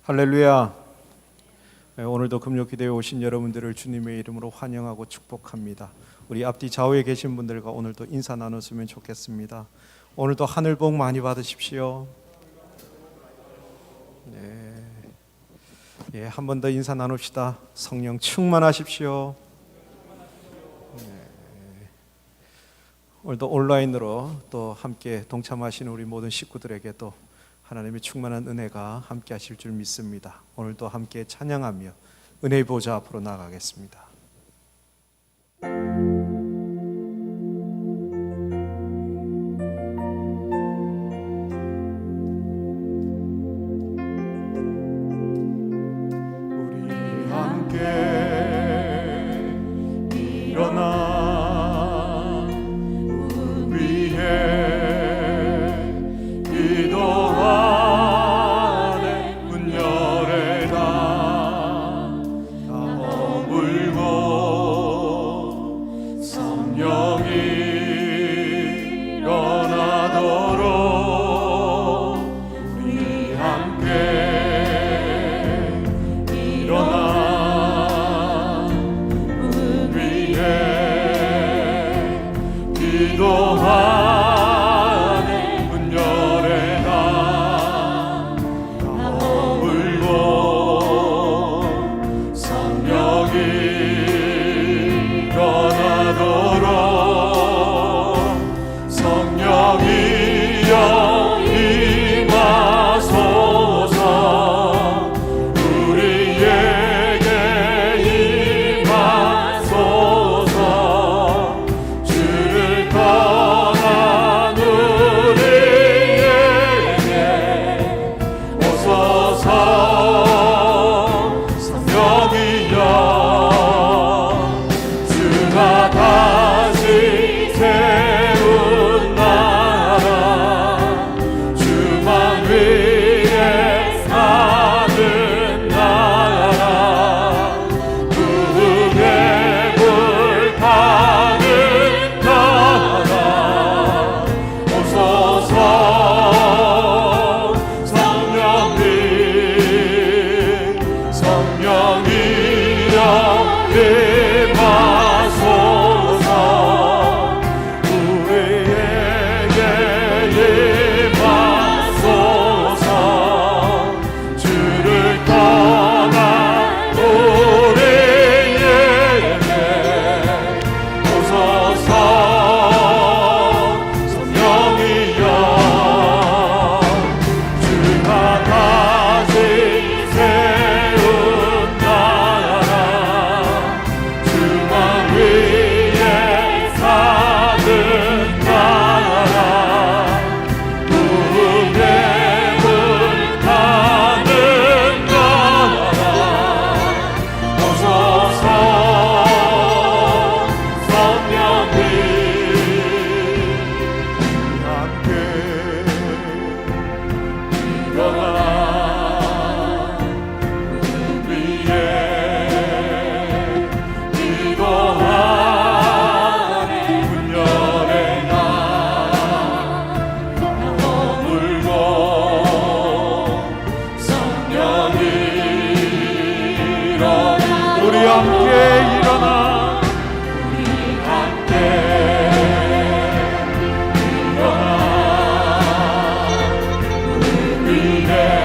할렐루야. 오늘도 금요기도에 오신 여러분들을 주님의 이름으로 환영하고 축복합니다. 우리 앞뒤 좌우에 계신 분들과 오늘도 인사 나눴으면 좋겠습니다. 오늘도 하늘 복 많이 받으십시오. 한 번 더 인사 나눕시다. 성령 충만하십시오. 오늘도 온라인으로 또 함께 동참하시는 우리 모든 식구들에게도 하나님의 충만한 은혜가 함께 하실 줄 믿습니다. 오늘도 함께 찬양하며 은혜의 보좌 앞으로 나아가겠습니다. 우리 함께 일어나 위해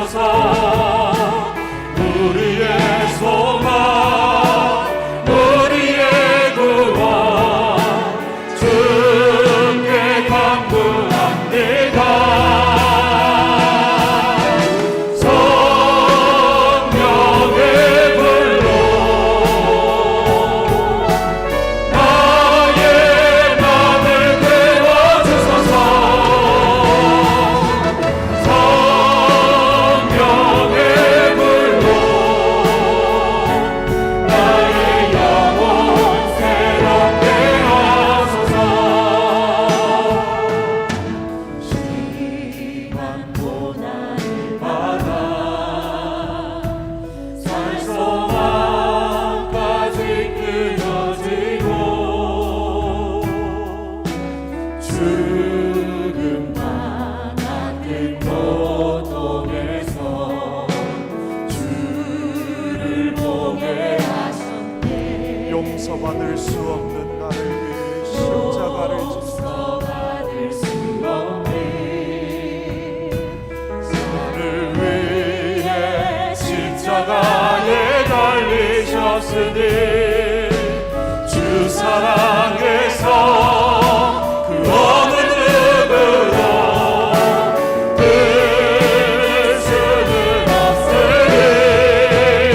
하소서. 우리의 소망, 우리의 구원, 주께 간구합니다. 성령의 불로 나의 맘을 태워주소서. 성령의 불로 나의 영혼 새롭게 하소서. 심한 고난을 받아 살 소망까지 끊어지고 죽음과 같은 고통에서 주를 보게 하셨네. 용서받을 수 없는 나를 위해 십자가를 지사 용서받을 수 없네. 나를 위해 십자가에 달리셨으니 주 사랑에서 그 어느 누구도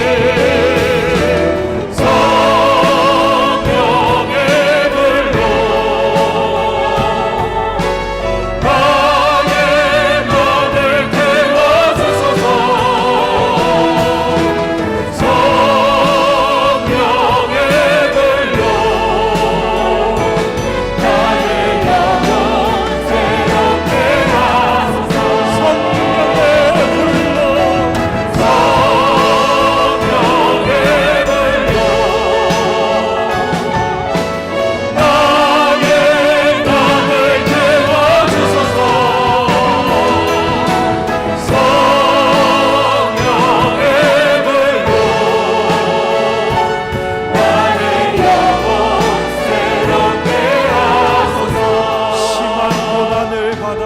끊을 수는 없으니 성령의 불로 나의 맘을 태워주소서. 성령의 불로 나의 영혼 새롭게 하소서. 성령의 불로 성령의 불로 나의 맘을 태워주소서. 성령의 불로 나의 영혼 새롭게 하소서. 심한 고난을 받아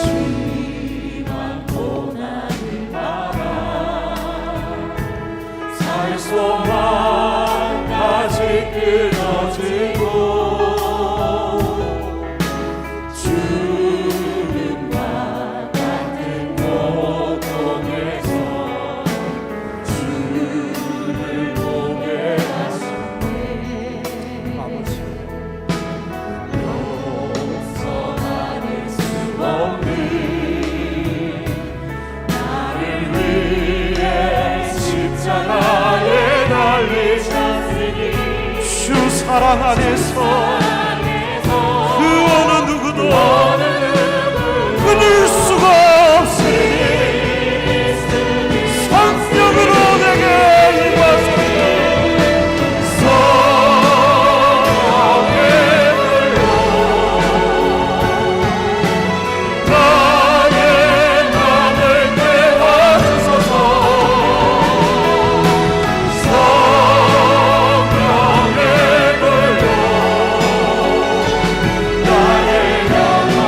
심한 고난을 받아 살 소망까지 끊어지고 죽음과 같은 고통에서 주를 보게 하셨네. 아버지 용서받을 수 없는 나를 위해 십자가에 달리셨으니 주 사랑 안에서 그 어느 누구도 끊을 수가 없으니 성령으로 내게 임하소서. 성령의 불로 나의 맘을 태워주소서. 성령의 불로 나의 영혼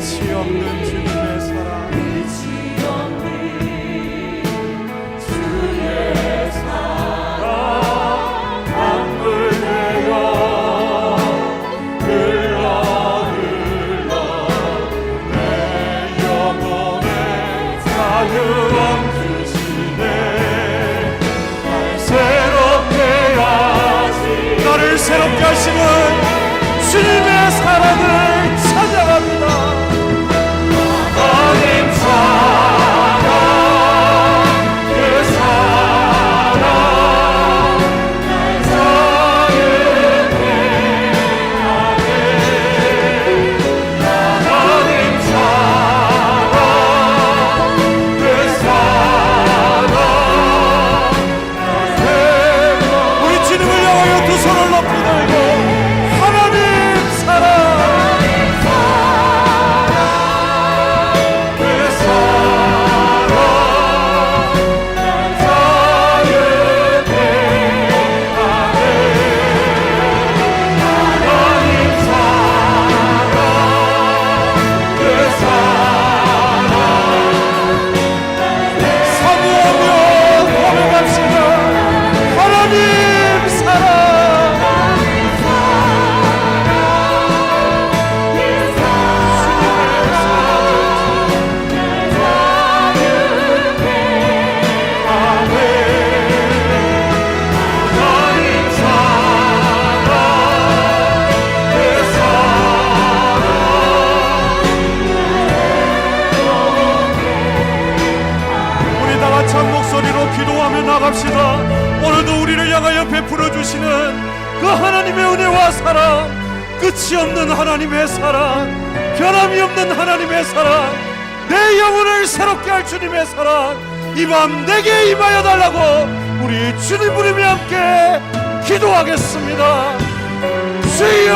끝이 없는 주님의 사랑, 끝이 없는 주의 사랑 강물되어 흘러 내 영혼에 자유 주시네. 날 새롭게 하시 나를 새롭게 하시는 주님의 사랑을 찬양합니다. 하나님 사랑 그 사랑 날 자유케 하네. 하나님 사랑 그 사랑 우리 주님을 향하여 두 손을 높이 들고 하나님 사랑, 그 사랑 날 자유케 하네. 하나님 사랑 그 사랑 사모하며 고백합시다. 하나님 사랑, 하나님 사랑 그 사랑 우리 다 같이 한 목소리로 기도하며 나갑시다. 오늘도 우리를 향하여 베풀어 주시는 그 하나님의 은혜와 사랑, 끝이 없는 하나님의 사랑, 변함이 없는 하나님의 사랑, 내 영혼을 새롭게 할 주님의 사랑, 이 밤 내게 임하여 달라고 우리 주님 부르며 함께 기도하겠습니다. 주여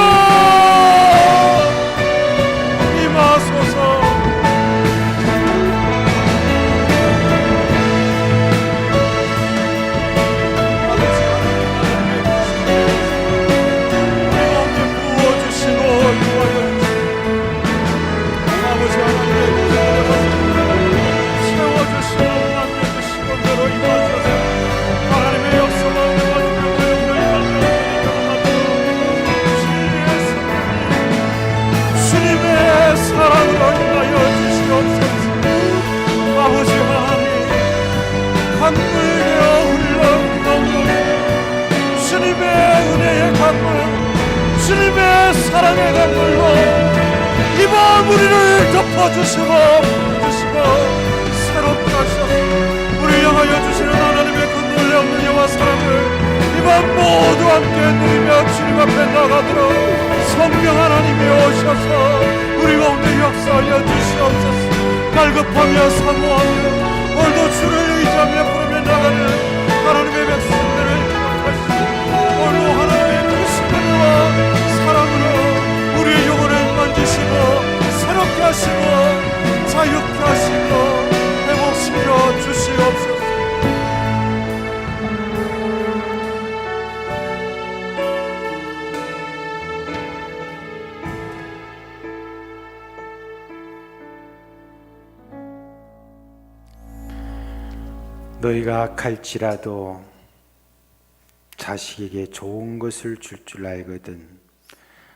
임하소서. 주님의 사랑의 강물로 이밤 우리를 덮어주시고 새롭게 하셔서 우리 향하여 주시는 하나님의 그 놀래 없는 영화 사랑을 이밤 모두 함께 누리며 주님 앞에 나가도록 성령 하나님이 오셔서 우리 가운데 역사하여 주시옵소서. 갈급하며 사모하며 오늘도 주를 의지하며 부르며 나가는 하나님의 백성들을 기억하시고 오늘도 하나님의 그 신뢰와 사랑으로 우리의 영혼을 만지시고 새롭게 하시고 자유케 하시고 회복시켜 주시옵소서. 너희가 악할지라도 자식에게 좋은 것을 줄 줄 알거든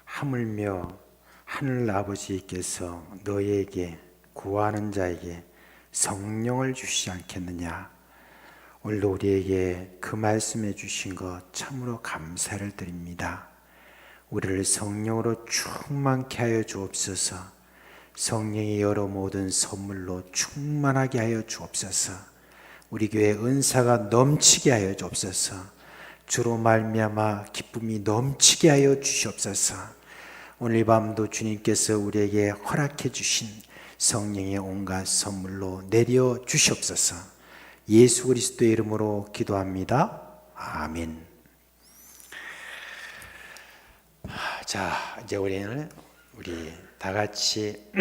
하물며 하늘 아버지께서 너희에게 구하는 자에게 성령을 주시지 않겠느냐. 오늘도 우리에게 그 말씀해 주신 것 참으로 감사를 드립니다. 우리를 성령으로 충만케 하여 주옵소서. 성령이 여러 모든 선물로 충만하게 하여 주옵소서. 우리 교회 은사가 넘치게 하여 주옵소서. 주로 말미암아 기쁨이 넘치게 하여 주시옵소서. 오늘 밤도 주님께서 우리에게 허락해 주신 성령의 온갖 선물로 내려 주시옵소서. 예수 그리스도의 이름으로 기도합니다. 아멘. 자, 이제 우리는 다 같이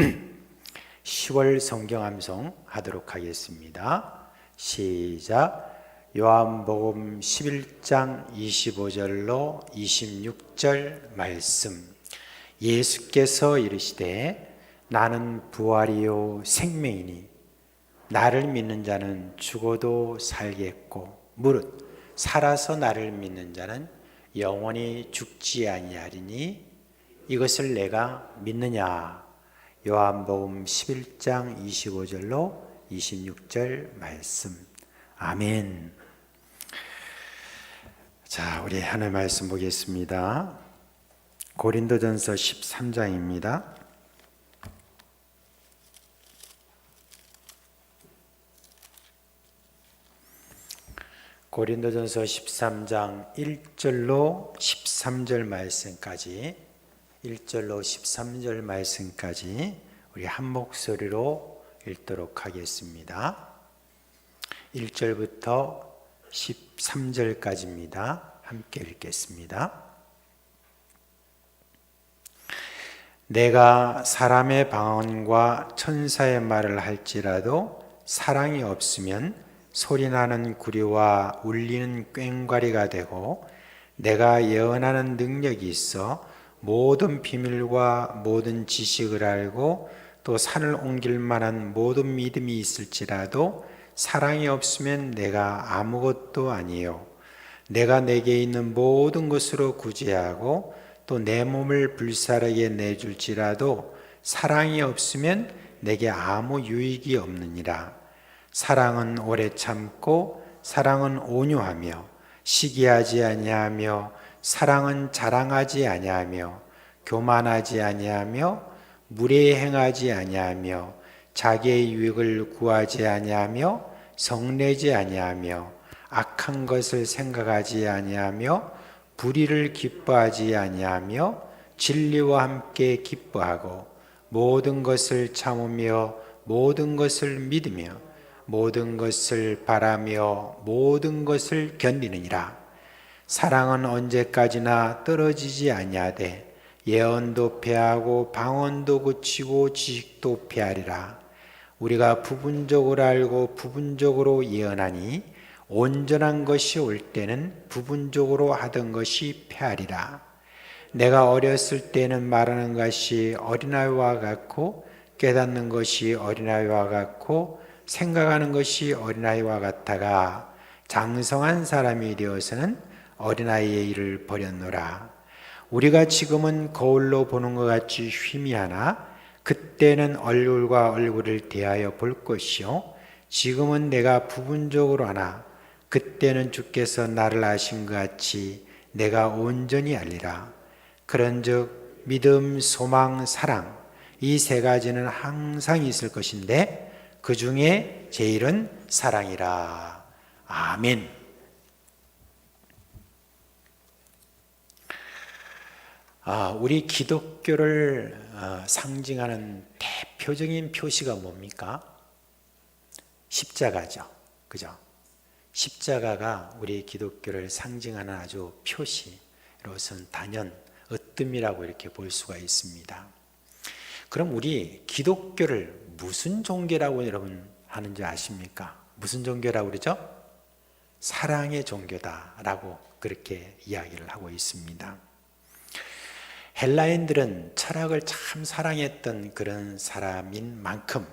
10월 성경 암송 하도록 하겠습니다. 시작. 요한복음 11장 25절로 26절 말씀. 예수께서 이르시되 나는 부활이요 생명이니 나를 믿는 자는 죽어도 살겠고 무릇 살아서 나를 믿는 자는 영원히 죽지 아니하리니 이것을 내가 믿느냐. 요한복음 11장 25절로 26절 말씀. 아멘. 자, 우리 하나님의 말씀 보겠습니다. 고린도전서 13장입니다. 고린도전서 13장 1절로 13절 말씀까지 1절로 13절 말씀까지 우리 한 목소리로 읽도록 하겠습니다. 1절부터 13절까지입니다. 함께 읽겠습니다. 내가 사람의 방언과 천사의 말을 할지라도 사랑이 없으면 소리나는 구리와 울리는 꽹과리가 되고 내가 예언하는 능력이 있어 모든 비밀과 모든 지식을 알고 또 산을 옮길 만한 모든 믿음이 있을지라도 사랑이 없으면 내가 아무것도 아니요. 내가 내게 있는 모든 것으로 구제하고 또 내 몸을 불사르게 내줄지라도 사랑이 없으면 내게 아무 유익이 없느니라. 사랑은 오래 참고 사랑은 온유하며 시기하지 아니하며 사랑은 자랑하지 아니하며 교만하지 아니하며 무례히 행하지 아니하며 자기의 유익을 구하지 아니하며 성내지 아니하며 악한 것을 생각하지 아니하며 불의를 기뻐하지 아니하며 진리와 함께 기뻐하고 모든 것을 참으며 모든 것을 믿으며 모든 것을 바라며 모든 것을 견디느니라. 사랑은 언제까지나 떨어지지 아니하되 예언도 패하고 방언도 그치고 지식도 패하리라. 우리가 부분적으로 알고 부분적으로 예언하니 온전한 것이 올 때는 부분적으로 하던 것이 패하리라. 내가 어렸을 때는 말하는 것이 어린아이와 같고 깨닫는 것이 어린아이와 같고 생각하는 것이 어린아이와 같다가 장성한 사람이 되어서는 어린아이의 일을 버렸노라. 우리가 지금은 거울로 보는 것 같이 희미하나 그때는 얼굴과 얼굴을 대하여 볼 것이요 지금은 내가 부분적으로 하나 그때는 주께서 나를 아신 것 같이 내가 온전히 알리라. 그런즉 믿음, 소망, 사랑 이 세 가지는 항상 있을 것인데 그 중에 제일은 사랑이라. 아멘. 우리 기독교를 상징하는 대표적인 표시가 뭡니까? 십자가죠. 그죠? 십자가가 우리 기독교를 상징하는 아주 표시로서는 단연 으뜸이라고 이렇게 볼 수가 있습니다. 그럼 우리 기독교를 무슨 종교라고 여러분 하는지 아십니까? 무슨 종교라고 그러죠? 사랑의 종교다라고 그렇게 이야기를 하고 있습니다. 헬라인들은 철학을 참 사랑했던 그런 사람인 만큼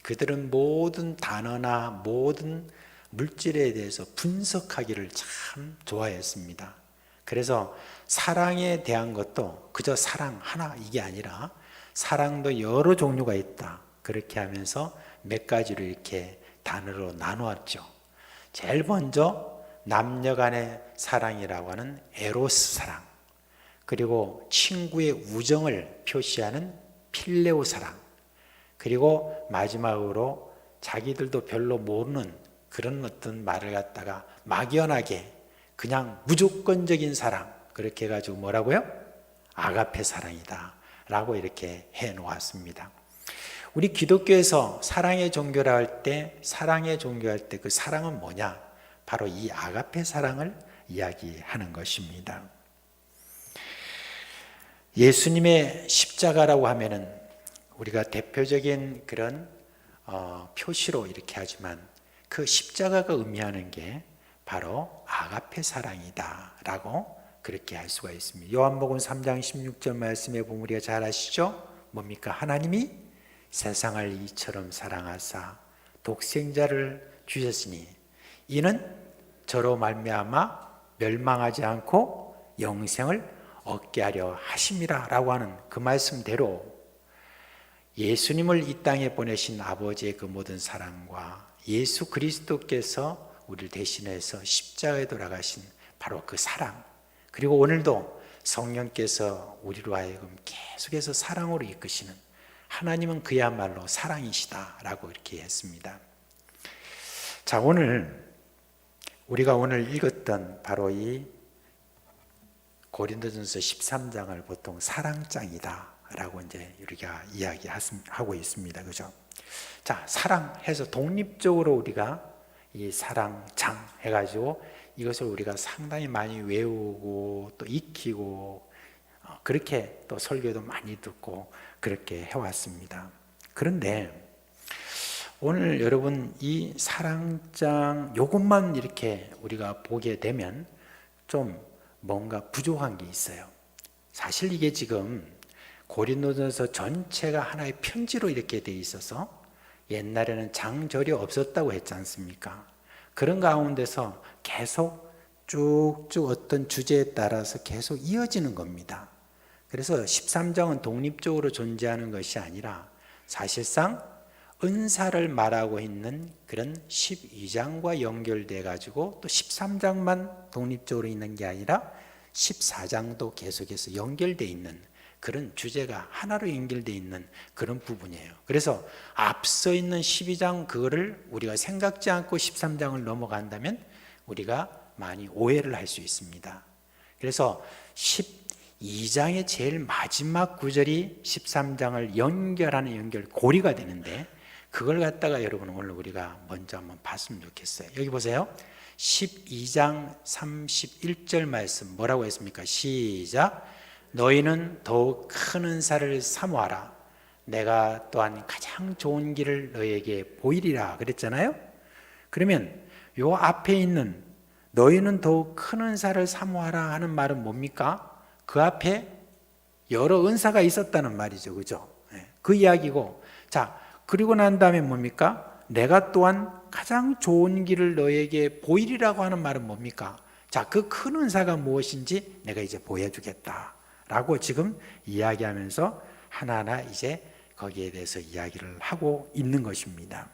그들은 모든 단어나 모든 물질에 대해서 분석하기를 참 좋아했습니다. 그래서 사랑에 대한 것도 그저 사랑 하나 이게 아니라 사랑도 여러 종류가 있다. 그렇게 하면서 몇 가지로 이렇게 단어로 나누었죠. 제일 먼저 남녀 간의 사랑이라고 하는 에로스 사랑, 그리고 친구의 우정을 표시하는 필레오 사랑, 그리고 마지막으로 자기들도 별로 모르는 그런 어떤 말을 갖다가 막연하게 그냥 무조건적인 사랑, 그렇게 해가지고 뭐라고요? 아가페 사랑이다 라고 이렇게 해놓았습니다. 우리 기독교에서 사랑의 종교라 할 때, 사랑의 종교할 때 그 사랑은 뭐냐? 바로 이 아가페 사랑을 이야기하는 것입니다. 예수님의 십자가라고 하면은 우리가 대표적인 그런 표시로 이렇게 하지만 그 십자가가 의미하는 게 바로 아가페 사랑이다 라고 그렇게 할 수가 있습니다. 요한복음 3장 16절 말씀에 보면 우리가 잘 아시죠? 뭡니까? 하나님이 세상을 이처럼 사랑하사 독생자를 주셨으니 이는 저로 말미암아 멸망하지 않고 영생을 얻게 하려 하심이라 라고 하는 그 말씀대로 예수님을 이 땅에 보내신 아버지의 그 모든 사랑과 예수 그리스도께서 우리를 대신해서 십자가에 돌아가신 바로 그 사랑, 그리고 오늘도 성령께서 우리로 하여금 계속해서 사랑으로 이끄시는 하나님은 그야말로 사랑이시다라고 이렇게 했습니다. 자, 우리가 오늘 읽었던 바로 이 고린도전서 13장을 보통 사랑장이다라고 이제 우리가 이야기하고 있습니다. 그죠? 자, 사랑해서 독립적으로 우리가 이 사랑장 해가지고 이것을 우리가 상당히 많이 외우고 또 익히고 그렇게 또 설교도 많이 듣고 그렇게 해왔습니다. 그런데 오늘 여러분 이 사랑장 요것만 이렇게 우리가 보게 되면 좀 뭔가 부족한 게 있어요. 사실 이게 지금 고린도전서 전체가 하나의 편지로 이렇게 돼 있어서 옛날에는 장절이 없었다고 했지 않습니까? 그런 가운데서 계속 쭉쭉 어떤 주제에 따라서 계속 이어지는 겁니다. 그래서 13장은 독립적으로 존재하는 것이 아니라 사실상 은사를 말하고 있는 그런 12장과 연결돼 가지고 또 13장만 독립적으로 있는 게 아니라 14장도 계속해서 연결돼 있는 그런 주제가 하나로 연결되어 있는 그런 부분이에요. 그래서 앞서 있는 12장 그거를 우리가 생각지 않고 13장을 넘어간다면 우리가 많이 오해를 할 수 있습니다. 그래서 12장의 제일 마지막 구절이 13장을 연결하는 연결고리가 되는데 그걸 갖다가 여러분 오늘 우리가 먼저 한번 봤으면 좋겠어요. 여기 보세요. 12장 31절 말씀 뭐라고 했습니까? 시작. 너희는 더욱 큰 은사를 사모하라. 내가 또한 가장 좋은 길을 너희에게 보이리라 그랬잖아요. 그러면 요 앞에 있는 너희는 더욱 큰 은사를 사모하라 하는 말은 뭡니까? 그 앞에 여러 은사가 있었다는 말이죠. 그죠? 그 이야기고, 자, 그리고 난 다음에 뭡니까? 내가 또한 가장 좋은 길을 너희에게 보이리라고 하는 말은 뭡니까? 자, 그 큰 은사가 무엇인지 내가 이제 보여주겠다 라고 지금 이야기하면서 하나하나 이제 거기에 대해서 이야기를 하고 있는 것입니다.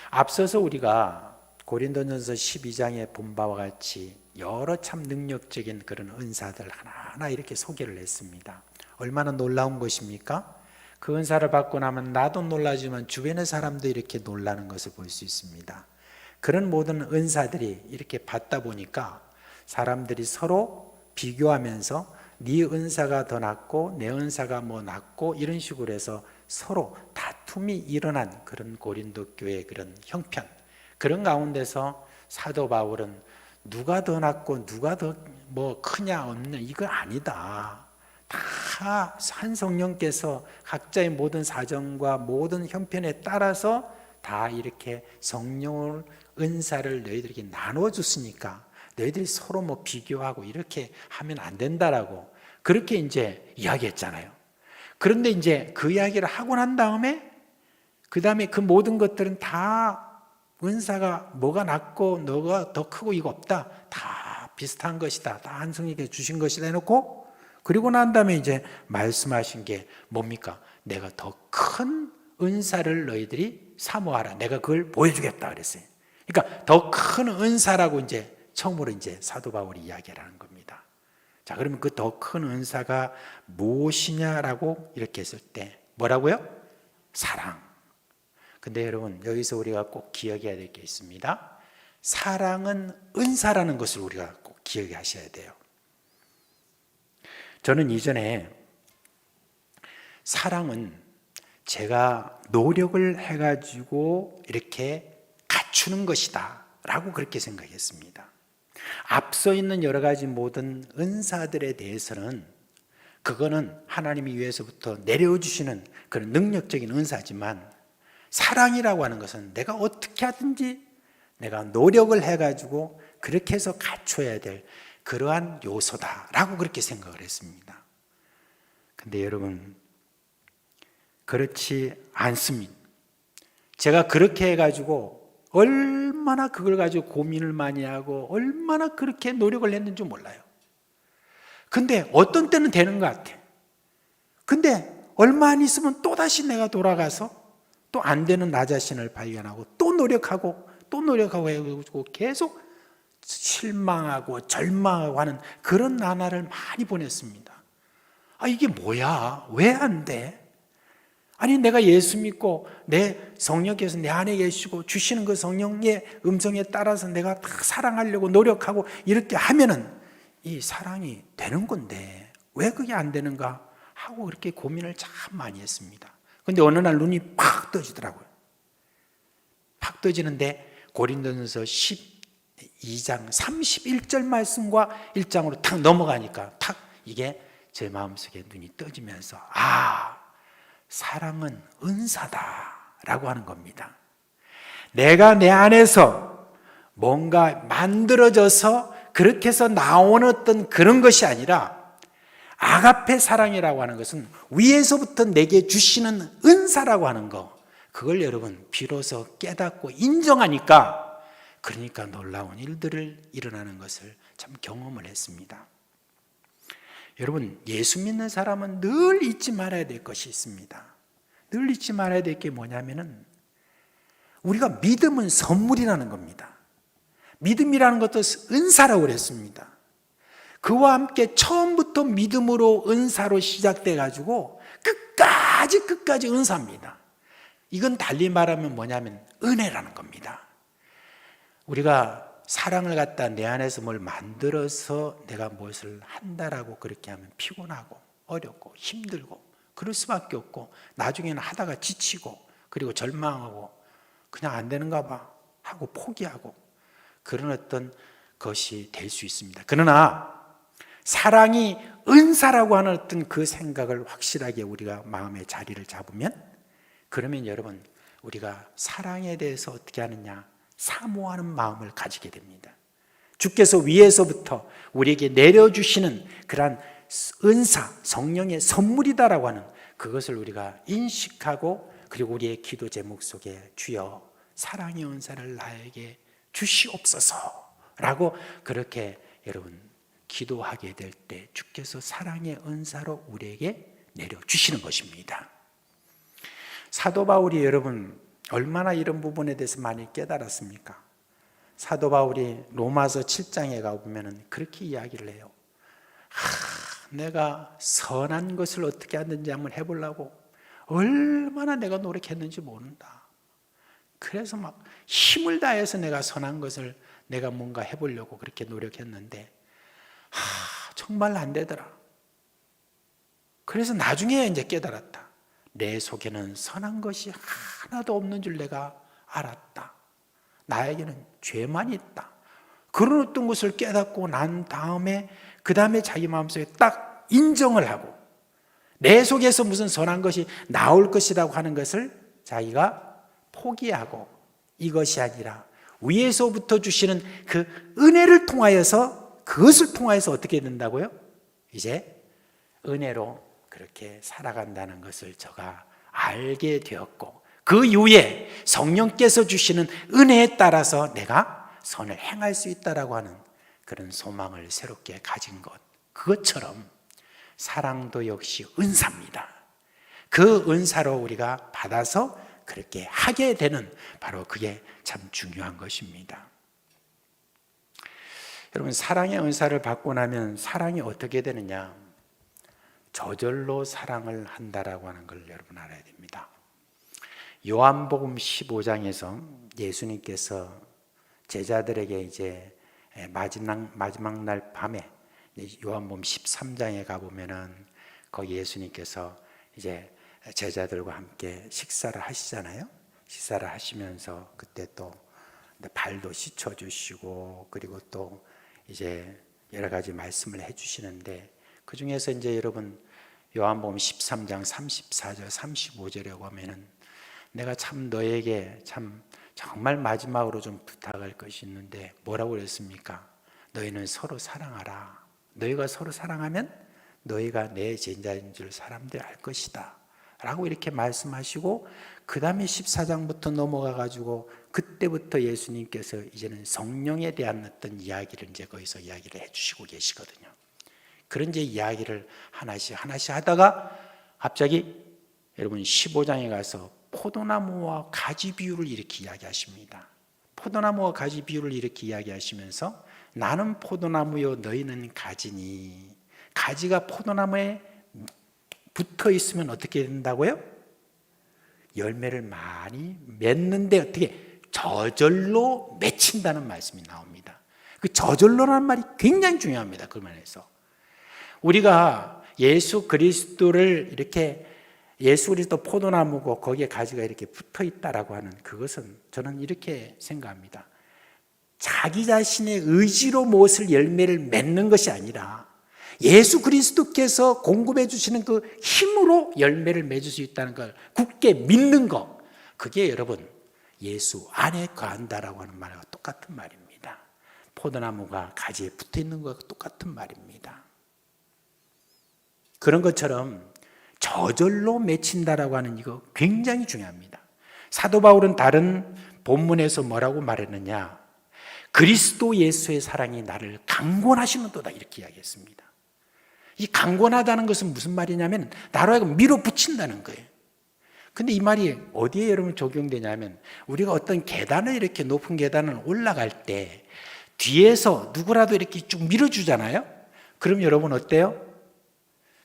앞서서 우리가 고린도전서 12장에 본 바와 같이 여러 참 능력적인 그런 은사들 하나하나 이렇게 소개를 했습니다. 얼마나 놀라운 것입니까? 그 은사를 받고 나면 나도 놀라지만 주변의 사람도 이렇게 놀라는 것을 볼 수 있습니다. 그런 모든 은사들이 이렇게 받다 보니까 사람들이 서로 비교하면서 네 은사가 더 낫고 내 은사가 뭐 낫고 이런 식으로 해서 서로 다툼이 일어난 그런 고린도 교회의 그런 형편, 그런 가운데서 사도 바울은 누가 더 낫고 누가 더 뭐 크냐 없냐 이거 아니다. 다 한 성령께서 각자의 모든 사정과 모든 형편에 따라서 다 이렇게 성령을 은사를 너희들에게 나눠줬으니까 너희들이 서로 뭐 비교하고 이렇게 하면 안 된다라고 그렇게 이제 이야기했잖아요. 그런데 이제 그 이야기를 하고 난 다음에 그 다음에 그 모든 것들은 다 은사가 뭐가 낫고 너가 더 크고 이거 없다. 다 비슷한 것이다. 다 한 성령께 주신 것이다 해놓고 그리고 난 다음에 이제 말씀하신 게 뭡니까? 내가 더 큰 은사를 너희들이 사모하라. 내가 그걸 보여주겠다 그랬어요. 그러니까 더 큰 은사라고 이제 처음으로 이제 사도 바울이 이야기를 하는 겁니다. 자, 그러면 그 더 큰 은사가 무엇이냐라고 이렇게 했을 때 뭐라고요? 사랑. 근데 여러분 여기서 우리가 꼭 기억해야 될 게 있습니다. 사랑은 은사라는 것을 우리가 꼭 기억하셔야 돼요. 저는 이전에 사랑은 제가 노력을 해가지고 이렇게 갖추는 것이다 라고 그렇게 생각했습니다. 앞서 있는 여러 가지 모든 은사들에 대해서는 그거는 하나님이 위에서부터 내려주시는 그런 능력적인 은사지만 사랑이라고 하는 것은 내가 어떻게 하든지 내가 노력을 해가지고 그렇게 해서 갖춰야 될 그러한 요소다라고 그렇게 생각을 했습니다. 근데 여러분 그렇지 않습니다. 제가 그렇게 해가지고 얼마나 그걸 가지고 고민을 많이 하고 얼마나 그렇게 노력을 했는지 몰라요. 근데 어떤 때는 되는 것 같아. 근데 얼마 안 있으면 또다시 내가 돌아가서 또 안 되는 나 자신을 발견하고 또 노력하고 해가지고 계속 실망하고 절망하고 하는 그런 나날을 많이 보냈습니다. 아, 이게 뭐야? 왜 안 돼? 아니, 내가 예수 믿고 내 성령께서 내 안에 계시고 주시는 그 성령의 음성에 따라서 내가 다 사랑하려고 노력하고 이렇게 하면은 이 사랑이 되는 건데 왜 그게 안 되는가 하고 그렇게 고민을 참 많이 했습니다. 근데 어느 날 눈이 팍 떠지더라고요. 팍 떠지는데 고린도전서 12장 31절 말씀과 1장으로 탁 넘어가니까 탁 이게 제 마음속에 눈이 떠지면서 사랑은 은사다라고 하는 겁니다. 내가 내 안에서 뭔가 만들어져서 그렇게 해서 나오는 어떤 그런 것이 아니라 아가페 사랑이라고 하는 것은 위에서부터 내게 주시는 은사라고 하는 거, 그걸 여러분 비로소 깨닫고 인정하니까 그러니까 놀라운 일들을 일어나는 것을 참 경험을 했습니다. 여러분, 예수 믿는 사람은 늘 잊지 말아야 될 것이 있습니다. 늘 잊지 말아야 될 게 뭐냐면은 우리가 믿음은 선물이라는 겁니다. 믿음이라는 것도 은사라고 그랬습니다. 그와 함께 처음부터 믿음으로 은사로 시작돼 가지고 끝까지 은사입니다. 이건 달리 말하면 뭐냐면 은혜라는 겁니다. 우리가 사랑을 갖다 내 안에서 뭘 만들어서 내가 무엇을 한다라고 그렇게 하면 피곤하고 어렵고 힘들고 그럴 수밖에 없고 나중에는 하다가 지치고 그리고 절망하고 그냥 안 되는가 봐 하고 포기하고 그런 어떤 것이 될 수 있습니다. 그러나 사랑이 은사라고 하는 어떤 그 생각을 확실하게 우리가 마음의 자리를 잡으면 그러면 여러분 우리가 사랑에 대해서 어떻게 하느냐, 사모하는 마음을 가지게 됩니다. 주께서 위에서부터 우리에게 내려주시는 그러한 은사, 성령의 선물이다라고 하는 그것을 우리가 인식하고 그리고 우리의 기도 제목 속에 주여 사랑의 은사를 나에게 주시옵소서라고 그렇게 여러분 기도하게 될 때 주께서 사랑의 은사로 우리에게 내려주시는 것입니다. 사도 바울이 여러분 얼마나 이런 부분에 대해서 많이 깨달았습니까? 사도 바울이 로마서 7장에 가보면 그렇게 이야기를 해요. 내가 선한 것을 어떻게 하는지 한번 해보려고 얼마나 내가 노력했는지 모른다. 그래서 막 힘을 다해서 내가 선한 것을 내가 뭔가 해보려고 그렇게 노력했는데 정말 안 되더라. 그래서 나중에 이제 깨달았다. 내 속에는 선한 것이 하나도 없는 줄 내가 알았다. 나에게는 죄만 있다. 그런 어떤 것을 깨닫고 난 다음에 그 다음에 자기 마음속에 딱 인정을 하고 내 속에서 무슨 선한 것이 나올 것이라고 하는 것을 자기가 포기하고 이것이 아니라 위에서부터 주시는 그 은혜를 통하여서 그것을 통하여서 어떻게 된다고요? 이제 은혜로 그렇게 살아간다는 것을 저가 알게 되었고 그 이후에 성령께서 주시는 은혜에 따라서 내가 선을 행할 수 있다라고 하는 그런 소망을 새롭게 가진 것, 그것처럼 사랑도 역시 은사입니다. 그 은사로 우리가 받아서 그렇게 하게 되는 바로 그게 참 중요한 것입니다. 여러분, 사랑의 은사를 받고 나면 사랑이 어떻게 되느냐? 저절로 사랑을 한다라고 하는 걸 여러분 알아야 됩니다. 요한복음 15장에서 예수님께서 제자들에게 이제 마지막 날 밤에 요한복음 13장에 가보면은 거기 예수님께서 이제 제자들과 함께 식사를 하시잖아요. 식사를 하시면서 그때 또 발도 씻어주시고 그리고 또 이제 여러 가지 말씀을 해주시는데 그 중에서 이제 여러분 요한복음 13장 34절 35절에 보면은 내가 참 너에게 참 정말 마지막으로 좀 부탁할 것이 있는데 뭐라고 그랬습니까? 너희는 서로 사랑하라. 너희가 서로 사랑하면 너희가 내 제자인 줄 사람들이 알 것이다 라고 이렇게 말씀하시고 그 다음에 14장부터 넘어가 가지고 그때부터 예수님께서 이제는 성령에 대한 어떤 이야기를 이제 거기서 이야기를 해주시고 계시거든요. 그런 이제 이야기를 하나씩 하다가 갑자기 여러분 15장에 가서 포도나무와 가지 비유를 이렇게 이야기하십니다. 포도나무와 가지 비유를 이렇게 이야기하시면서 나는 포도나무요 너희는 가지니, 가지가 포도나무에 붙어 있으면 어떻게 된다고요? 열매를 많이 맺는데 어떻게 저절로 맺힌다는 말씀이 나옵니다. 그 저절로라는 말이 굉장히 중요합니다. 그 말에서 우리가 예수 그리스도를 이렇게 예수 그리스도 포도나무고 거기에 가지가 이렇게 붙어 있다라고 하는 그것은 저는 이렇게 생각합니다. 자기 자신의 의지로 무엇을 열매를 맺는 것이 아니라 예수 그리스도께서 공급해 주시는 그 힘으로 열매를 맺을 수 있다는 걸 굳게 믿는 것, 그게 여러분 예수 안에 거한다라고 하는 말과 똑같은 말입니다. 포도나무가 가지에 붙어 있는 것과 똑같은 말입니다. 그런 것처럼 저절로 맺힌다라고 하는 이거 굉장히 중요합니다. 사도 바울은 다른 본문에서 뭐라고 말했느냐, 그리스도 예수의 사랑이 나를 강권하시는도다 이렇게 이야기했습니다. 이 강권하다는 것은 무슨 말이냐면 나로 하여금 밀어붙인다는 거예요. 근데 이 말이 어디에 여러분 적용되냐면 우리가 어떤 계단을 이렇게 높은 계단을 올라갈 때 뒤에서 누구라도 이렇게 쭉 밀어주잖아요. 그럼 여러분 어때요?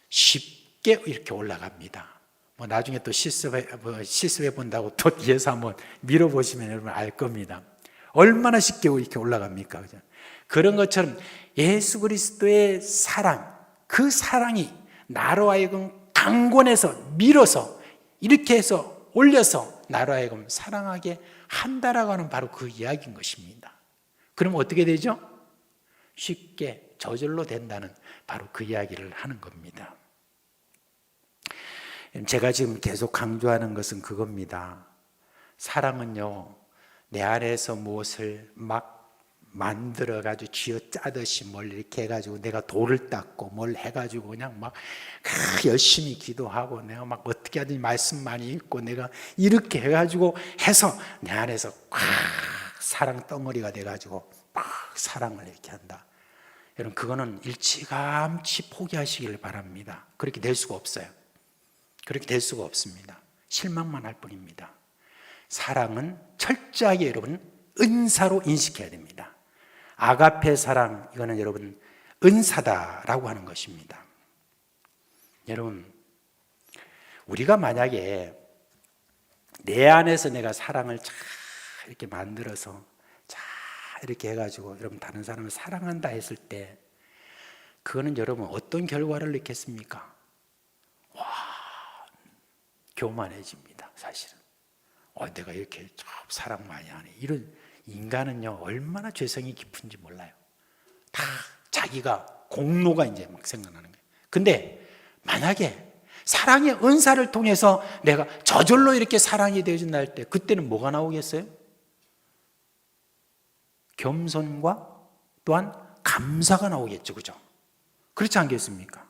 쉽게 이렇게 올라갑니다. 뭐 나중에 또 실습해 본다고 또 뒤에서 한번 밀어보시면 여러분 알 겁니다. 얼마나 쉽게 이렇게 올라갑니까? 그죠? 그런 것처럼 예수 그리스도의 사랑, 그 사랑이 나로 하여금 강권해서 밀어서 이렇게 해서 올려서 나로 하여금 사랑하게 한다라고 하는 바로 그 이야기인 것입니다. 그럼 어떻게 되죠? 쉽게 저절로 된다는 바로 그 이야기를 하는 겁니다. 제가 지금 계속 강조하는 것은 그겁니다. 사랑은요, 내 안에서 무엇을 막 만들어가지고 쥐어짜듯이 뭘 이렇게 해가지고 내가 돌을 닦고 뭘 해가지고 그냥 막 열심히 기도하고 내가 막 어떻게 하든지 말씀 많이 읽고 내가 이렇게 해가지고 해서 내 안에서 꽉 사랑 덩어리가 돼가지고 막 사랑을 이렇게 한다. 여러분 그거는 일찌감치 포기하시길 바랍니다. 그렇게 될 수가 없어요. 그렇게 될 수가 없습니다. 실망만 할 뿐입니다. 사랑은 철저하게 여러분 은사로 인식해야 됩니다. 아가페 사랑, 이거는 여러분 은사다라고 하는 것입니다. 여러분 우리가 만약에 내 안에서 내가 사랑을 잘 이렇게 만들어서 잘 이렇게 해가지고 여러분 다른 사람을 사랑한다 했을 때 그거는 여러분 어떤 결과를 낳겠습니까? 와, 교만해집니다. 사실은 내가 이렇게 사랑 많이 하네. 이런 인간은요 얼마나 죄성이 깊은지 몰라요. 다 자기가 공로가 이제 막 생각나는 거예요. 근데 만약에 사랑의 은사를 통해서 내가 저절로 이렇게 사랑이 되어진다 할 때 그때는 뭐가 나오겠어요? 겸손과 또한 감사가 나오겠죠. 그죠? 그렇지 않겠습니까?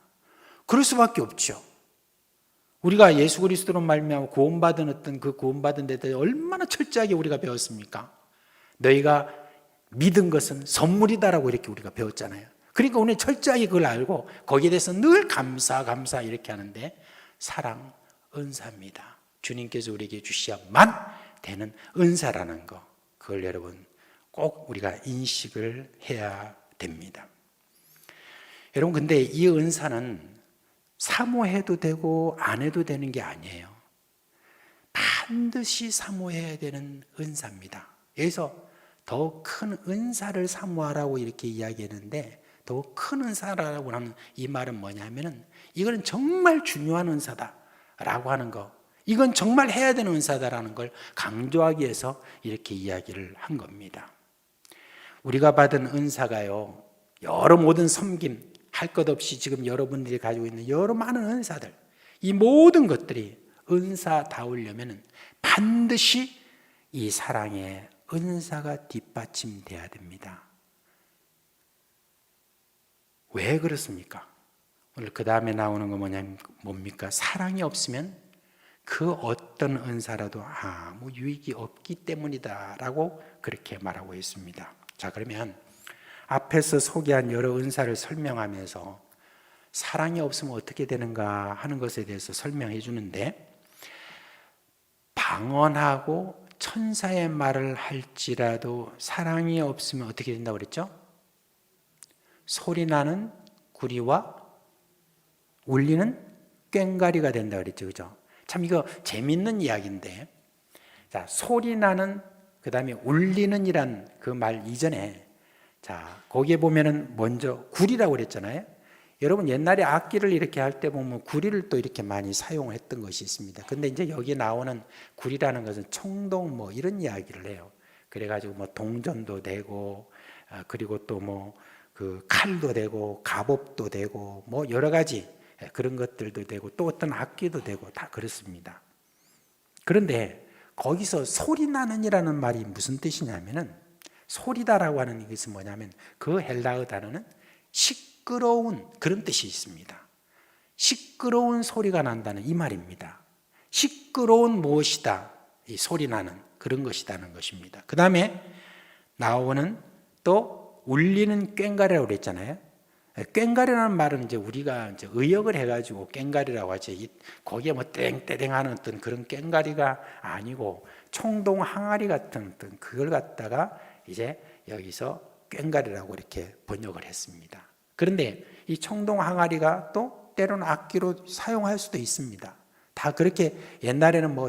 그럴 수밖에 없죠. 우리가 예수 그리스도로 말미암아 구원받은 어떤 그 구원받은 데 대해 얼마나 철저하게 우리가 배웠습니까? 너희가 믿은 것은 선물이다라고 이렇게 우리가 배웠잖아요. 그러니까 오늘 철저하게 그걸 알고 거기에 대해서 늘 감사 이렇게 하는데 사랑 은사입니다. 주님께서 우리에게 주셔야만 되는 은사라는 거, 그걸 여러분 꼭 우리가 인식을 해야 됩니다. 여러분 근데 이 은사는 사모해도 되고 안 해도 되는 게 아니에요. 반드시 사모해야 되는 은사입니다. 여기서 더 큰 은사를 사모하라고 이렇게 이야기했는데 더 큰 은사라고 하는 이 말은 뭐냐면은 이거는 정말 중요한 은사다라고 하는 거, 이건 정말 해야 되는 은사다라는 걸 강조하기 위해서 이렇게 이야기를 한 겁니다. 우리가 받은 은사가요 여러 모든 섬김 할 것 없이 지금 여러분들이 가지고 있는 여러 많은 은사들, 이 모든 것들이 은사다우려면 반드시 이 사랑의 은사가 뒷받침돼야 됩니다. 왜 그렇습니까? 오늘 그 다음에 나오는 거 뭡니까? 사랑이 없으면 그 어떤 은사라도 아무 유익이 없기 때문이다라고 그렇게 말하고 있습니다. 자, 그러면 앞에서 소개한 여러 은사를 설명하면서 사랑이 없으면 어떻게 되는가 하는 것에 대해서 설명해 주는데, 방언하고 천사의 말을 할지라도 사랑이 없으면 어떻게 된다고 그랬죠? 소리나는 구리와 울리는 꽹과리가 된다고 그랬죠. 그죠? 참 이거 재밌는 이야기인데, 자, 소리나는, 그 다음에 울리는 이란 그 말 이전에, 자, 거기에 보면은 먼저 구리라고 그랬잖아요. 여러분 옛날에 악기를 이렇게 할 때 보면 구리를 또 이렇게 많이 사용했던 것이 있습니다. 근데 이제 여기 나오는 구리라는 것은 청동 뭐 이런 이야기를 해요. 그래가지고 뭐 동전도 되고, 그리고 또 뭐 그 칼도 되고 갑옷도 되고 뭐 여러 가지 그런 것들도 되고 또 어떤 악기도 되고 다 그렇습니다. 그런데 거기서 소리나는이라는 말이 무슨 뜻이냐면은, 소리다라고 하는 것은 뭐냐면 그 헬라어 단어는 시끄러운 그런 뜻이 있습니다. 시끄러운 소리가 난다는 이 말입니다. 시끄러운 무엇이다, 이 소리나는 그런 것이다는 것입니다. 그 다음에 나오는 또 울리는 꽹과리라고 그랬잖아요. 꽹과리라는 말은 이제 우리가 이제 의역을 해가지고 꽹과리라고 하지, 거기에 뭐 땡땡 하는 어떤 그런 꽹과리가 아니고 청동 항아리 같은 어떤 그걸 갖다가 이제 여기서 꽹과리라고 이렇게 번역을 했습니다. 그런데 이 청동 항아리가 또 때로는 악기로 사용할 수도 있습니다. 다 그렇게 옛날에는 뭐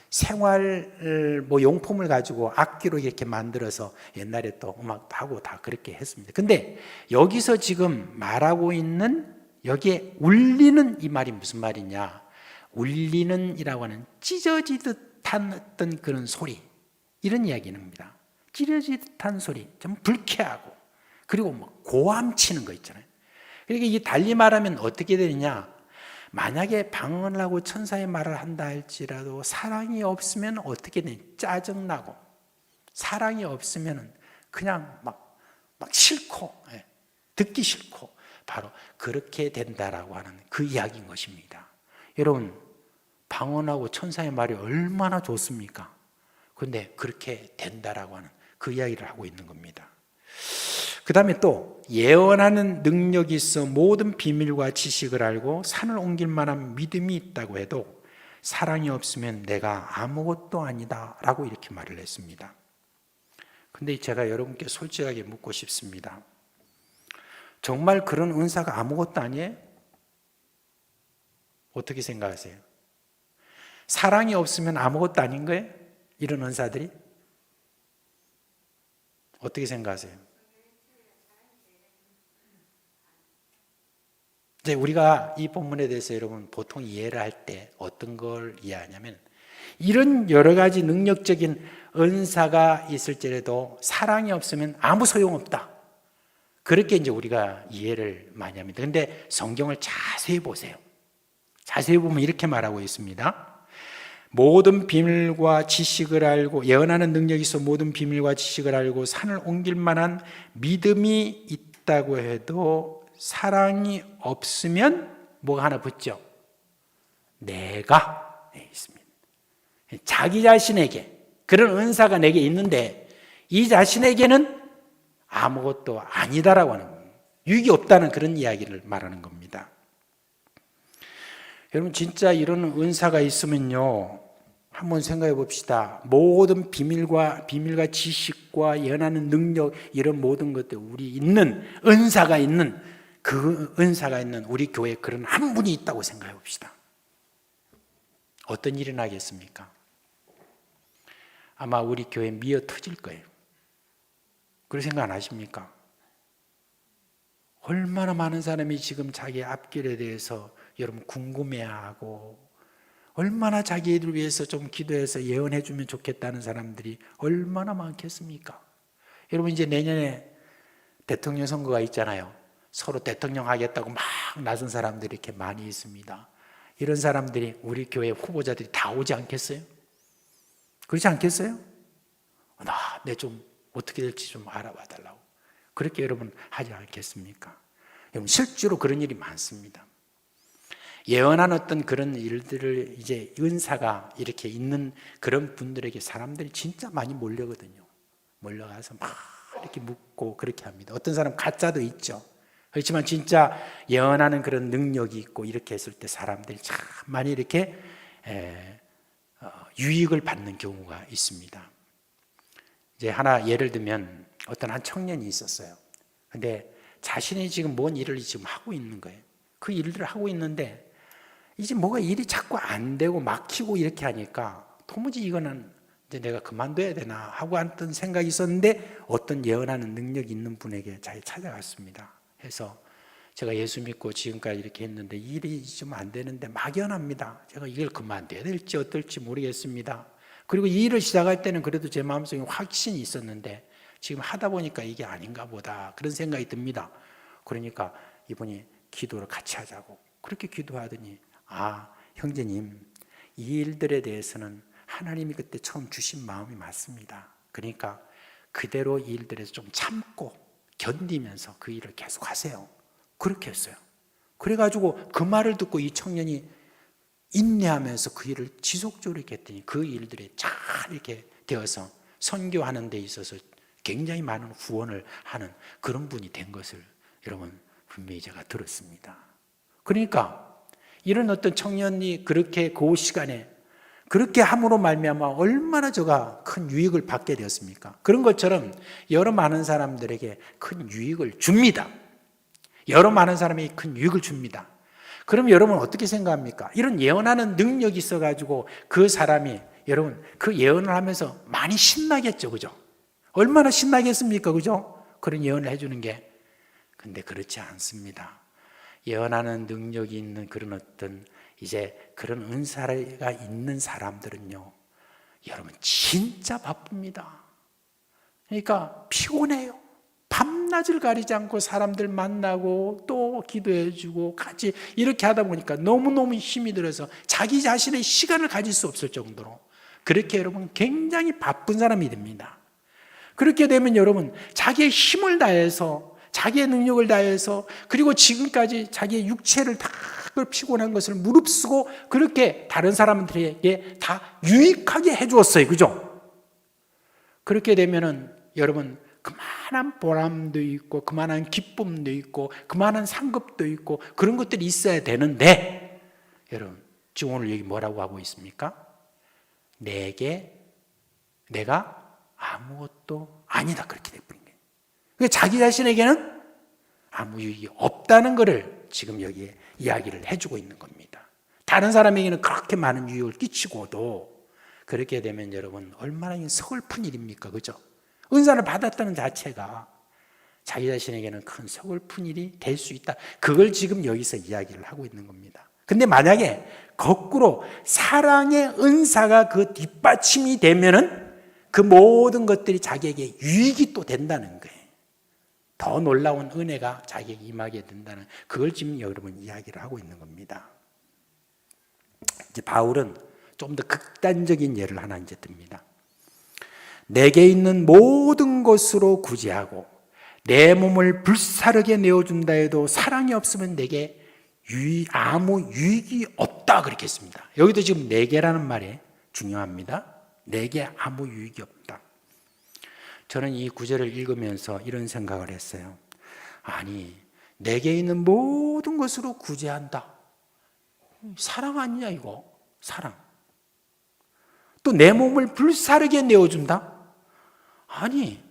생활 뭐 용품을 가지고 악기로 이렇게 만들어서 옛날에 또 음악도 하고 다 그렇게 했습니다. 근데 여기서 지금 말하고 있는 여기에 울리는 이 말이 무슨 말이냐? 울리는 이라고 하는 찢어지듯한 어떤 그런 소리, 이런 이야기입니다. 찢어지듯한 소리, 좀 불쾌하고, 그리고 뭐 고함치는 거 있잖아요. 그러니까 이게 달리 말하면 어떻게 되느냐? 만약에 방언을 하고 천사의 말을 한다 할지라도 사랑이 없으면 어떻게 되냐? 짜증나고, 사랑이 없으면 그냥 막 싫고, 듣기 싫고, 바로 그렇게 된다라고 하는 그 이야기인 것입니다. 여러분, 방언하고 천사의 말이 얼마나 좋습니까? 그런데 그렇게 된다라고 하는 그 이야기를 하고 있는 겁니다. 그 다음에 또 예언하는 능력이 있어 모든 비밀과 지식을 알고 산을 옮길 만한 믿음이 있다고 해도 사랑이 없으면 내가 아무것도 아니다 라고 이렇게 말을 했습니다. 근데 제가 여러분께 솔직하게 묻고 싶습니다. 정말 그런 은사가 아무것도 아니에요? 어떻게 생각하세요? 사랑이 없으면 아무것도 아닌 거예요? 이런 은사들이? 어떻게 생각하세요? 이제 우리가 이 본문에 대해서 여러분 보통 이해를 할 때 어떤 걸 이해하냐면, 이런 여러 가지 능력적인 은사가 있을지라도 사랑이 없으면 아무 소용없다, 그렇게 이제 우리가 이해를 많이 합니다. 그런데 성경을 자세히 보세요. 자세히 보면 이렇게 말하고 있습니다. 모든 비밀과 지식을 알고, 예언하는 능력이 있어 모든 비밀과 지식을 알고 산을 옮길 만한 믿음이 있다고 해도 사랑이 없으면 뭐가 하나 붙죠? 내가 있습니다. 자기 자신에게 그런 은사가 내게 있는데 이 자신에게는 아무것도 아니다라고 하는 거예요. 유익이 없다는 그런 이야기를 말하는 겁니다. 여러분, 진짜 이런 은사가 있으면요, 한번 생각해 봅시다. 모든 비밀과 지식과 예언하는 능력, 이런 모든 것들, 우리 있는 은사가 있는, 그 은사가 있는 우리 교회에 그런 한 분이 있다고 생각해 봅시다. 어떤 일이 나겠습니까? 아마 우리 교회 미어 터질 거예요. 그런 생각 안 하십니까? 얼마나 많은 사람이 지금 자기 앞길에 대해서 여러분 궁금해하고, 얼마나 자기를 위해서 좀 기도해서 예언해 주면 좋겠다는 사람들이 얼마나 많겠습니까? 여러분, 이제 내년에 대통령 선거가 있잖아요. 서로 대통령 하겠다고 막 나선 사람들이 이렇게 많이 있습니다. 이런 사람들이 우리 교회 후보자들이 다 오지 않겠어요? 그렇지 않겠어요? 내 좀 어떻게 될지 좀 알아봐 달라고. 그렇게 여러분 하지 않겠습니까? 여러분, 실제로 그런 일이 많습니다. 예언한 어떤 그런 일들을 이제 은사가 이렇게 있는 그런 분들에게 사람들이 진짜 많이 몰려거든요. 몰려가서 막 이렇게 묻고 그렇게 합니다. 어떤 사람 가짜도 있죠. 그렇지만 진짜 예언하는 그런 능력이 있고 이렇게 했을 때 사람들이 참 많이 이렇게 유익을 받는 경우가 있습니다. 이제 하나 예를 들면 어떤 한 청년이 있었어요. 근데 자신이 지금 뭔 일을 지금 하고 있는 거예요. 그 일들을 하고 있는데 이제 뭐가 일이 자꾸 안 되고 막히고 이렇게 하니까 도무지 이거는 이제 내가 그만둬야 되나 하고 했던 생각이 있었는데 어떤 예언하는 능력이 있는 분에게 잘 찾아갔습니다. 해서 제가 예수 믿고 지금까지 이렇게 했는데 일이 좀 안 되는데 막연합니다. 제가 이걸 그만둬야 될지 어떨지 모르겠습니다. 그리고 이 일을 시작할 때는 그래도 제 마음속에 확신이 있었는데 지금 하다 보니까 이게 아닌가 보다 그런 생각이 듭니다. 그러니까 이분이 기도를 같이 하자고 그렇게 기도하더니 형제님 이 일들에 대해서는 하나님이 그때 처음 주신 마음이 맞습니다. 그러니까 그대로 이 일들에서 좀 참고 견디면서 그 일을 계속 하세요. 그렇게 했어요. 그래가지고 그 말을 듣고 이 청년이 인내하면서 그 일을 지속적으로 이렇게 했더니 그 일들이 잘 이렇게 되어서 선교하는 데 있어서 굉장히 많은 후원을 하는 그런 분이 된 것을 여러분 분명히 제가 들었습니다. 그러니까 이런 어떤 청년이 그렇게 그 시간에 그렇게 함으로 말미암아 얼마나 저가 큰 유익을 받게 되었습니까? 그런 것처럼 여러 많은 사람들에게 큰 유익을 줍니다. 여러 많은 사람이 큰 유익을 줍니다. 그럼 여러분 어떻게 생각합니까? 이런 예언하는 능력이 있어가지고 그 사람이 여러분 그 예언을 하면서 많이 신나겠죠, 그죠? 얼마나 신나겠습니까, 그죠? 그런 예언을 해주는 게. 근데 그렇지 않습니다. 예언하는 능력이 있는 그런 어떤 이제 그런 은사가 있는 사람들은요, 여러분 진짜 바쁩니다. 그러니까 피곤해요. 밤낮을 가리지 않고 사람들 만나고 또 기도해주고 같이 이렇게 하다 보니까 너무너무 힘이 들어서 자기 자신의 시간을 가질 수 없을 정도로 그렇게 여러분 굉장히 바쁜 사람이 됩니다. 그렇게 되면 여러분 자기의 힘을 다해서 자기의 능력을 다해서 그리고 지금까지 자기의 육체를 다 그 피곤한 것을 무릅쓰고 그렇게 다른 사람들에게 다 유익하게 해주었어요. 그죠? 그렇게 되면은 여러분 그만한 보람도 있고 그만한 기쁨도 있고 그만한 상급도 있고 그런 것들이 있어야 되는데 여러분 지금 오늘 여기 뭐라고 하고 있습니까? 내가 아무것도 아니다 그렇게 돼버린 거예요. 그러니까 자기 자신에게는 아무 유익이 없다는 것을 지금 여기에 이야기를 해주고 있는 겁니다. 다른 사람에게는 그렇게 많은 유익을 끼치고도 그렇게 되면 여러분 얼마나 서글픈 일입니까? 그죠? 은사를 받았다는 자체가 자기 자신에게는 큰 서글픈 일이 될 수 있다. 그걸 지금 여기서 이야기를 하고 있는 겁니다. 근데 만약에 거꾸로 사랑의 은사가 그 뒷받침이 되면은 그 모든 것들이 자기에게 유익이 또 된다는 거예요. 더 놀라운 은혜가 자기에게 임하게 된다는 그걸 지금 여러분 이야기를 하고 있는 겁니다. 이제 바울은 좀 더 극단적인 예를 하나 이제 듭니다. 내게 있는 모든 것으로 구제하고 내 몸을 불사르게 내어준다 해도 사랑이 없으면 내게 아무 유익이 없다 그렇게 했습니다. 여기도 지금 내게라는 말이 중요합니다. 내게 아무 유익이 없다. 저는 이 구절을 읽으면서 이런 생각을 했어요. 아니 내게 있는 모든 것으로 구제한다. 사랑 아니냐 이거? 사랑. 또 내 몸을 불사르게 내어준다? 아니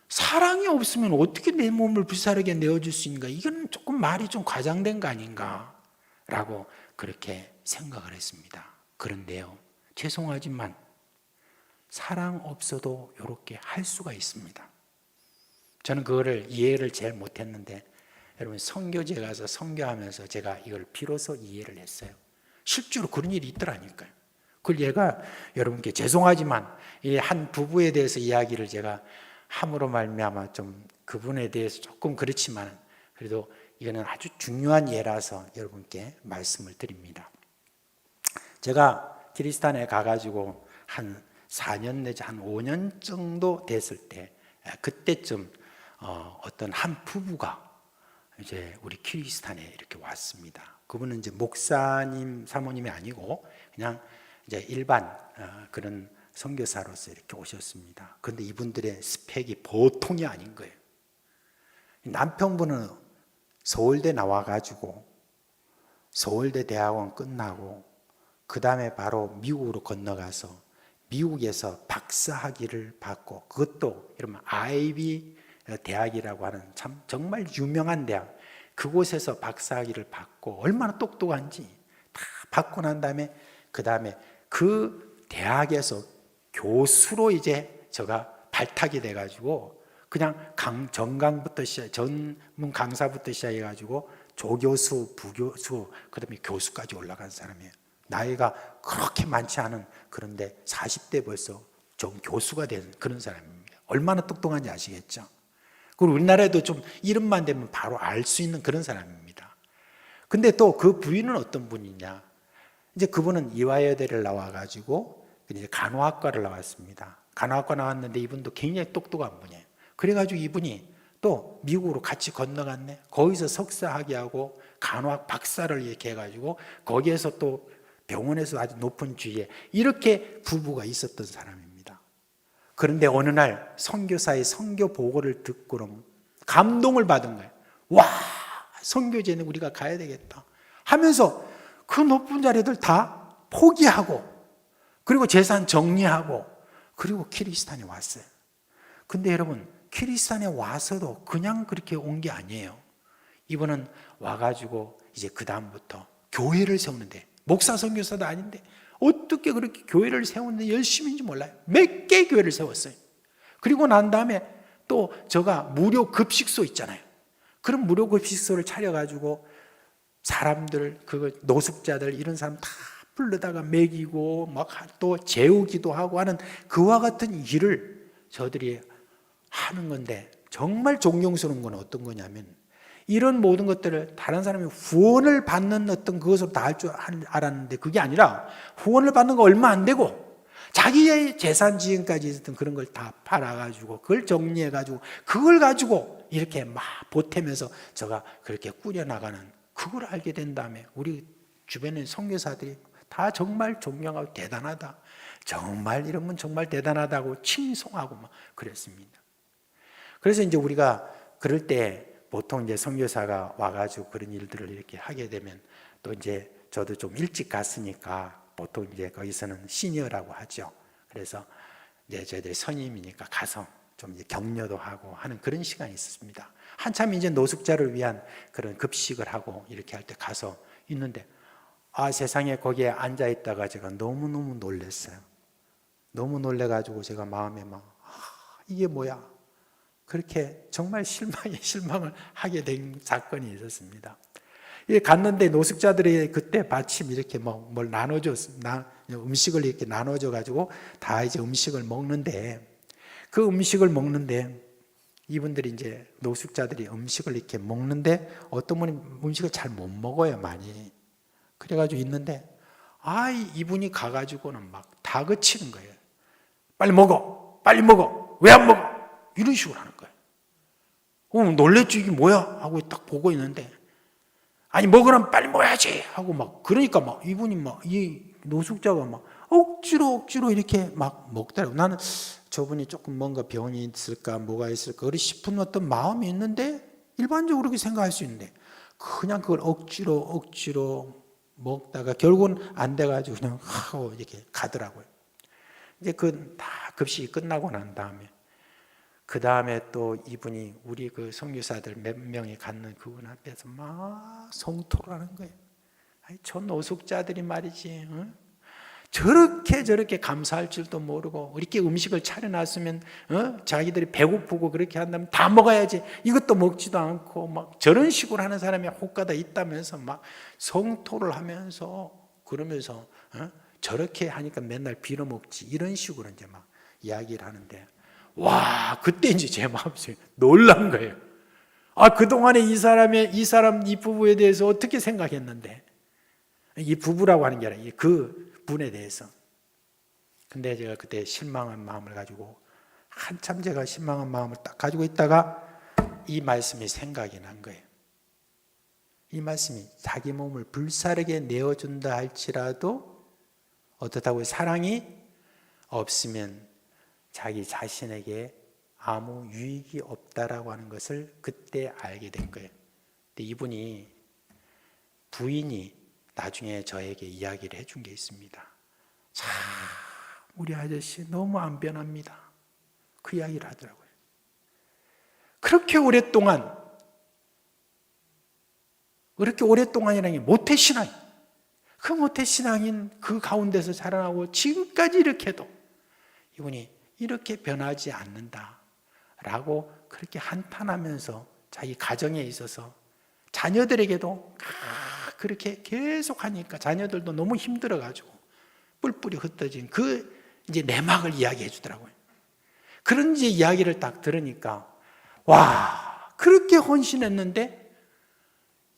사랑이 없으면 어떻게 내 몸을 불사르게 내어줄 수 있는가? 이건 조금 말이 좀 과장된 거 아닌가? 라고 그렇게 생각을 했습니다. 그런데요 죄송하지만 사랑 없어도 이렇게 할 수가 있습니다. 저는 그거를 이해를 제일 못했는데 여러분 선교지에 가서 선교하면서 제가 이걸 비로소 이해를 했어요. 실제로 그런 일이 있더라니까요. 그걸 얘가 여러분께 죄송하지만 이 한 부부에 대해서 이야기를 제가 함으로 말미암아 좀 그분에 대해서 조금 그렇지만 그래도 이거는 아주 중요한 예라서 여러분께 말씀을 드립니다. 제가 키리스탄에 가가지고 한 4년 내지 한 5년 정도 됐을 때 그때쯤 어떤 한 부부가 이제 우리 키르기스탄에 이렇게 왔습니다. 그분은 이제 목사님, 사모님이 아니고 그냥 이제 일반 그런 선교사로서 이렇게 오셨습니다. 그런데 이분들의 스펙이 보통이 아닌 거예요. 남편분은 서울대 나와가지고 서울대 대학원 끝나고 그 다음에 바로 미국으로 건너가서 미국에서 박사학위를 받고, 그것도 이러면 아이비 대학이라고 하는 참 정말 유명한 대학, 그곳에서 박사학위를 받고 얼마나 똑똑한지 다 받고 난 다음에 그 대학에서 교수로 이제 제가 발탁이 돼가지고 그냥 전강부터 전문 강사부터 시작해가지고 조교수, 부교수, 그 다음에 교수까지 올라간 사람이에요. 나이가 그렇게 많지 않은, 그런데 40대 벌써 전 교수가 된 그런 사람입니다. 얼마나 똑똑한지 아시겠죠? 그리고 우리나라에도 좀 이름만 되면 바로 알 수 있는 그런 사람입니다. 근데 또 그 부인은 어떤 분이냐? 이제 그분은 이화여대를 나와가지고 이제 간호학과를 나왔습니다. 간호학과 나왔는데 이분도 굉장히 똑똑한 분이에요. 그래가지고 이분이 또 미국으로 같이 건너갔네. 거기서 석사학위하고 간호학 박사를 이렇게 해가지고 거기에서 또 병원에서 아주 높은 지위에 이렇게 부부가 있었던 사람입니다. 그런데 어느 날 선교사의 선교 보고를 듣고 감동을 받은 거예요. 와, 선교제는 우리가 가야 되겠다 하면서 그 높은 자리들 다 포기하고 그리고 재산 정리하고 그리고 키르기스탄에 왔어요. 근데 여러분, 키르기스탄에 와서도 그냥 그렇게 온 게 아니에요. 이분은 와가지고 이제 그 다음부터 교회를 세우는데, 목사 선교사도 아닌데 어떻게 그렇게 교회를 세우는데 열심인지 몰라요. 몇 개 교회를 세웠어요. 그리고 난 다음에 또 제가 무료 급식소 있잖아요. 그런 무료 급식소를 차려가지고 사람들, 그 노숙자들 이런 사람 다 불러다가 먹이고 막 또 재우기도 하고 하는 그와 같은 일을 저들이 하는 건데, 정말 존경스러운 건 어떤 거냐면 이런 모든 것들을 다른 사람이 후원을 받는 어떤 그것으로 다 할 줄 알았는데 그게 아니라 후원을 받는 거 얼마 안 되고 자기의 재산 지금까지 있었던 그런 걸 다 팔아가지고 그걸 정리해가지고 그걸 가지고 이렇게 막 보태면서 제가 그렇게 꾸려나가는 그걸 알게 된 다음에 우리 주변의 선교사들이 다 정말 존경하고 대단하다, 정말 이런 건 정말 대단하다고 칭송하고 막 그랬습니다. 그래서 이제 우리가 그럴 때 보통 이제 선교사가 와가지고 그런 일들을 이렇게 하게 되면 또 이제 저도 좀 일찍 갔으니까 보통 이제 거기서는 시니어라고 하죠. 그래서 이제 저희들이 선임이니까 가서 좀 이제 격려도 하고 하는 그런 시간이 있었습니다. 한참 이제 노숙자를 위한 그런 급식을 하고 이렇게 할 때 가서 있는데, 아, 세상에 거기에 앉아 있다가 제가 너무너무 놀랐어요. 너무 놀래가지고 제가 마음에 막, 이게 뭐야? 그렇게 정말 실망을 하게 된 사건이 있었습니다. 갔는데 노숙자들이 그때 마침 이렇게 뭘 음식을 이렇게 나눠줘가지고 다 이제 음식을 먹는데, 그 음식을 먹는데 이분들이 이제 노숙자들이 음식을 이렇게 먹는데 어떤 분이 음식을 잘 못 먹어요, 많이. 그래가지고 있는데, 이분이 가가지고는 막 다그치는 거예요. 빨리 먹어, 빨리 먹어, 왜 안 먹어? 이런 식으로 하는 거예요. 놀랬죠, 이게 뭐야? 하고 딱 보고 있는데, 아니, 먹으라면 빨리 먹어야지! 하고 막, 그러니까 막, 이분이 막, 이 노숙자가 막, 억지로 이렇게 막 먹더라고요. 나는 저분이 조금 뭔가 병이 있을까, 뭐가 있을까, 그리 싶은 어떤 마음이 있는데, 일반적으로 그렇게 생각할 수 있는데, 그냥 그걸 억지로 먹다가 결국은 안 돼가지고 그냥 하고 이렇게 가더라고요. 이제 다 급식이 끝나고 난 다음에, 그 다음에 또 이분이 우리 그 선교사들 몇 명이 갖는 그분 앞에서 막 성토를 하는 거예요. 아니, 저 노숙자들이 말이지, 저렇게 감사할 줄도 모르고 이렇게 음식을 차려놨으면 자기들이 배고프고 그렇게 한다면 다 먹어야지, 이것도 먹지도 않고 막 저런 식으로 하는 사람이 혹가다 있다면서 막 성토를 하면서 그러면서 저렇게 하니까 맨날 빌어먹지, 이런 식으로 이제 막 이야기를 하는데, 와, 그때 이제 제 마음속에 놀란 거예요. 그동안에 이 부부에 대해서 어떻게 생각했는데, 이 부부라고 하는 게 아니라 그 분에 대해서. 근데 제가 그때 실망한 마음을 가지고, 한참 제가 실망한 마음을 딱 가지고 있다가 이 말씀이 생각이 난 거예요. 이 말씀이 자기 몸을 불사르게 내어준다 할지라도 어떻다고요? 사랑이 없으면 자기 자신에게 아무 유익이 없다라고 하는 것을 그때 알게 된 거예요. 근데 이분이 부인이 나중에 저에게 이야기를 해준 게 있습니다. 참 우리 아저씨 너무 안 변합니다. 그 이야기를 하더라고요. 그렇게 오랫동안이라는 게 모태신앙, 그 모태신앙인 그 가운데서 자라나고 지금까지 이렇게 해도 이분이 이렇게 변하지 않는다라고 그렇게 한탄하면서 자기 가정에 있어서 자녀들에게도 그렇게 계속 하니까 자녀들도 너무 힘들어가지고 뿔뿔이 흩어진 그 이제 내막을 이야기해 주더라고요. 그런 이제 이야기를 딱 들으니까 와, 그렇게 헌신했는데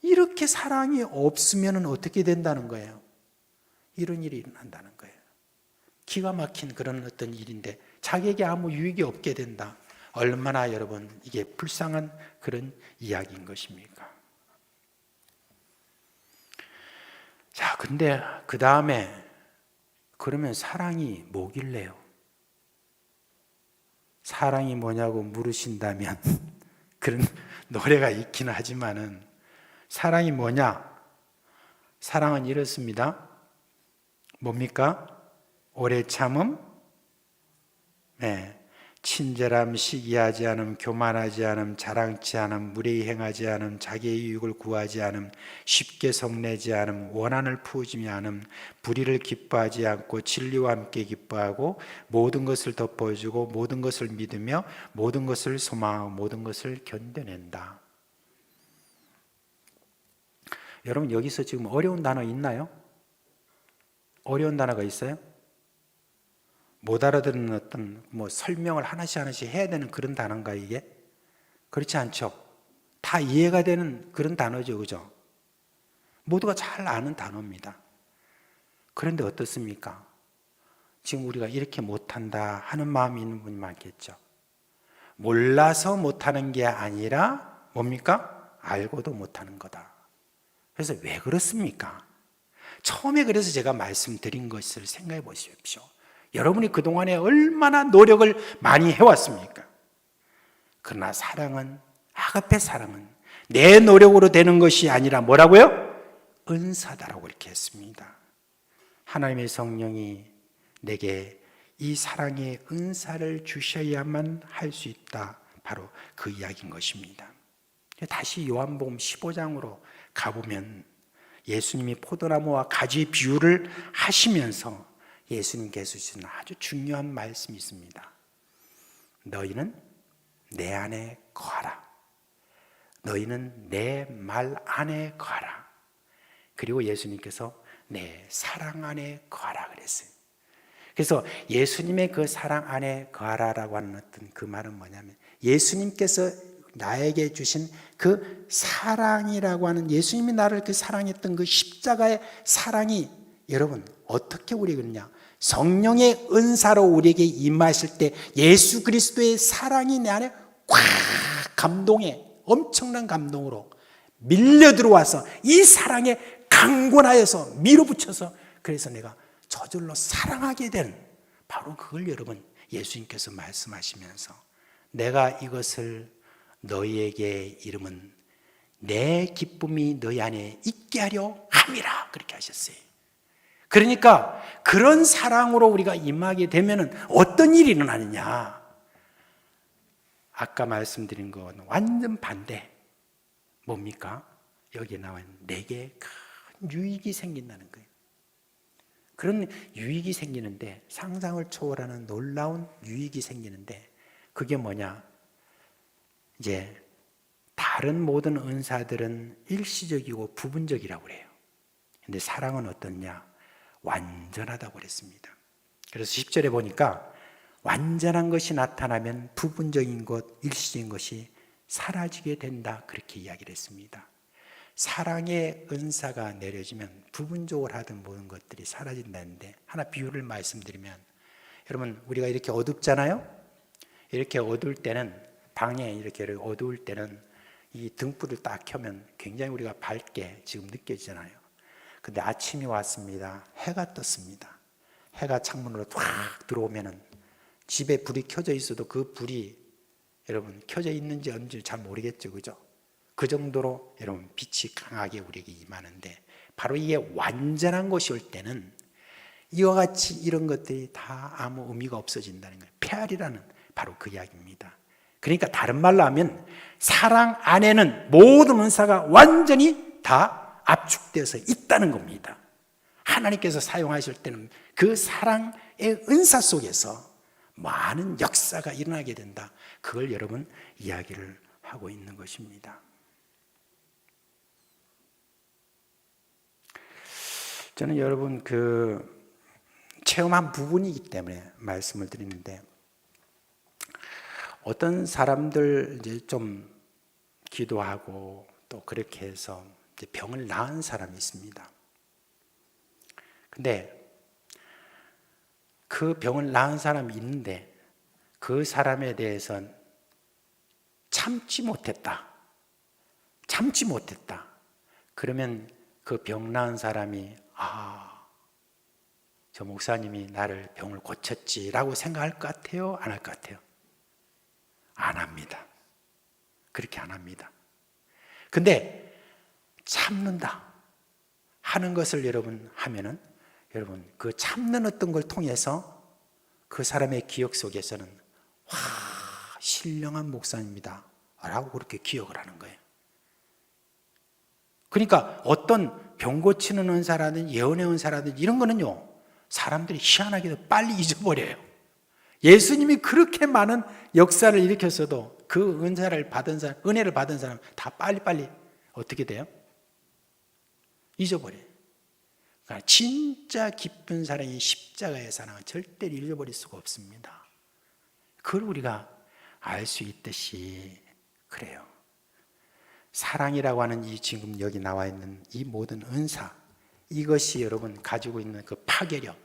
이렇게 사랑이 없으면 어떻게 된다는 거예요? 이런 일이 일어난다는 거예요. 기가 막힌 그런 어떤 일인데 자기에게 아무 유익이 없게 된다. 얼마나 여러분 이게 불쌍한 그런 이야기인 것입니까? 자, 근데 그 다음에 그러면 사랑이 뭐길래요? 사랑이 뭐냐고 물으신다면 그런 노래가 있기는 하지만은 사랑이 뭐냐? 사랑은 이렇습니다. 뭡니까? 오래 참음, 친절함, 시기하지 않음, 교만하지 않음, 자랑치 않음, 무례히 행하지 않음, 자기의 유익을 구하지 않음, 쉽게 성내지 않음, 원한을 푸우지 않음, 불의를 기뻐하지 않고 진리와 함께 기뻐하고 모든 것을 덮어주고 모든 것을 믿으며 모든 것을 소망하고 모든 것을 견뎌낸다. 여러분 여기서 지금 어려운 단어 있나요? 어려운 단어가 있어요? 못 알아듣는 어떤 설명을 하나씩 해야 되는 그런 단어인가 이게? 그렇지 않죠? 다 이해가 되는 그런 단어죠, 그죠? 모두가 잘 아는 단어입니다. 그런데 어떻습니까? 지금 우리가 이렇게 못한다 하는 마음이 있는 분이 많겠죠. 몰라서 못하는 게 아니라 뭡니까? 알고도 못하는 거다. 그래서 왜 그렇습니까? 처음에 그래서 제가 말씀드린 것을 생각해 보십시오. 여러분이 그동안에 얼마나 노력을 많이 해왔습니까? 그러나 사랑은, 아가페 사랑은 내 노력으로 되는 것이 아니라 뭐라고요? 은사다라고 이렇게 했습니다. 하나님의 성령이 내게 이 사랑의 은사를 주셔야만 할 수 있다. 바로 그 이야기인 것입니다. 다시 요한복음 15장으로 가보면 예수님이 포도나무와 가지 비유를 하시면서 예수님께서 주신 아주 중요한 말씀이 있습니다. 너희는 내 안에 거하라. 너희는 내 말 안에 거하라. 그리고 예수님께서 내 사랑 안에 거하라 그랬어요. 그래서 예수님의 그 사랑 안에 거하라라고 하는 어떤 그 말은 뭐냐면 예수님께서 나에게 주신 그 사랑이라고 하는 예수님이 나를 그 사랑했던 그 십자가의 사랑이 여러분 어떻게 우리 그러냐? 성령의 은사로 우리에게 임하실 때 예수 그리스도의 사랑이 내 안에 꽉 감동에 엄청난 감동으로 밀려 들어와서 이 사랑에 강권하여서 밀어붙여서 그래서 내가 저절로 사랑하게 된 바로 그걸 여러분 예수님께서 말씀하시면서 내가 이것을 너희에게 이름은 내 기쁨이 너희 안에 있게 하려 함이라 그렇게 하셨어요. 그러니까 그런 사랑으로 우리가 임하게 되면 어떤 일이 일어나느냐? 아까 말씀드린 건 완전 반대. 뭡니까? 여기에 나와 있는 내게 큰 유익이 생긴다는 거예요. 그런 유익이 생기는데 상상을 초월하는 놀라운 유익이 생기는데 그게 뭐냐? 이제 다른 모든 은사들은 일시적이고 부분적이라고 그래요. 근데 사랑은 어떻냐? 완전하다고 그랬습니다. 그래서 10절에 보니까 완전한 것이 나타나면 부분적인 것, 일시적인 것이 사라지게 된다 그렇게 이야기를 했습니다. 사랑의 은사가 내려지면 부분적으로 하던 모든 것들이 사라진다는데 하나 비유를 말씀드리면 여러분 우리가 이렇게 어둡잖아요. 이렇게 어두울 때는 방에 이렇게 어두울 때는 이 등불을 딱 켜면 굉장히 우리가 밝게 지금 느껴지잖아요. 근데 아침이 왔습니다. 해가 떴습니다. 해가 창문으로 탁 들어오면은 집에 불이 켜져 있어도 그 불이 여러분 켜져 있는지 없는지 잘 모르겠죠, 그죠? 그 정도로 여러분 빛이 강하게 우리에게 임하는데, 바로 이게 완전한 것이 올 때는 이와 같이 이런 것들이 다 아무 의미가 없어진다는 거예요. 폐활이라는 바로 그 이야기입니다. 그러니까 다른 말로 하면 사랑 안에는 모든 은사가 완전히 다 압축되어서 있다는 겁니다. 하나님께서 사용하실 때는 그 사랑의 은사 속에서 많은 역사가 일어나게 된다. 그걸 여러분 이야기를 하고 있는 것입니다. 저는 여러분 체험한 부분이기 때문에 말씀을 드리는데, 어떤 사람들 이제 좀 기도하고 또 그렇게 해서 이제 병을 나은 사람이 있습니다. 근데 그 병을 나은 사람이 있는데 그 사람에 대해서는 참지 못했다. 그러면 그 병 나은 사람이 저 목사님이 나를 병을 고쳤지라고 생각할 것 같아요? 안 할 것 같아요? 안 합니다. 그렇게 안 합니다. 근데 참는다 하는 것을 여러분 하면은, 여러분 그 참는 어떤 걸 통해서 그 사람의 기억 속에서는 신령한 목사입니다 라고 그렇게 기억을 하는 거예요. 그러니까 어떤 병 고치는 은사라든지 예언의 은사라든지 이런 거는요, 사람들이 희한하게도 빨리 잊어버려요. 예수님이 그렇게 많은 역사를 일으켰어도 그 은사를 받은 사람, 은혜를 받은 사람 다 빨리빨리 어떻게 돼요? 잊어버려요. 그러니까 진짜 기쁜 사랑이 십자가의 사랑은 절대로 잊어버릴 수가 없습니다. 그걸 우리가 알 수 있듯이 그래요. 사랑이라고 하는 이 지금 여기 나와 있는 이 모든 은사, 이것이 여러분 가지고 있는 그 파괴력,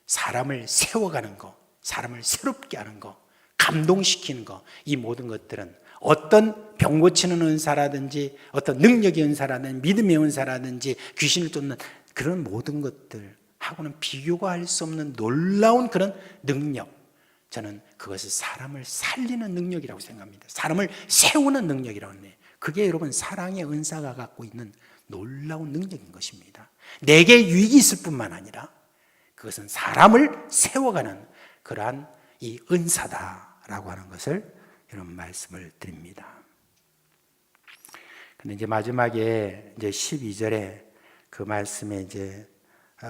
사람을 세워가는 거, 사람을 새롭게 하는 거, 감동시키는 거, 이 모든 것들은 어떤 병 고치는 은사라든지 어떤 능력의 은사라든지 믿음의 은사라든지 귀신을 쫓는 그런 모든 것들하고는 비교가 할 수 없는 놀라운 그런 능력, 저는 그것을 사람을 살리는 능력이라고 생각합니다. 사람을 세우는 능력이라고 합니다. 그게 여러분 사랑의 은사가 갖고 있는 놀라운 능력인 것입니다. 내게 유익이 있을 뿐만 아니라 그것은 사람을 세워가는 그러한 이 은사다라고 하는 것을 여러분 말씀을 드립니다. 근데 이제 마지막에 이제 12절에 그 말씀에 이제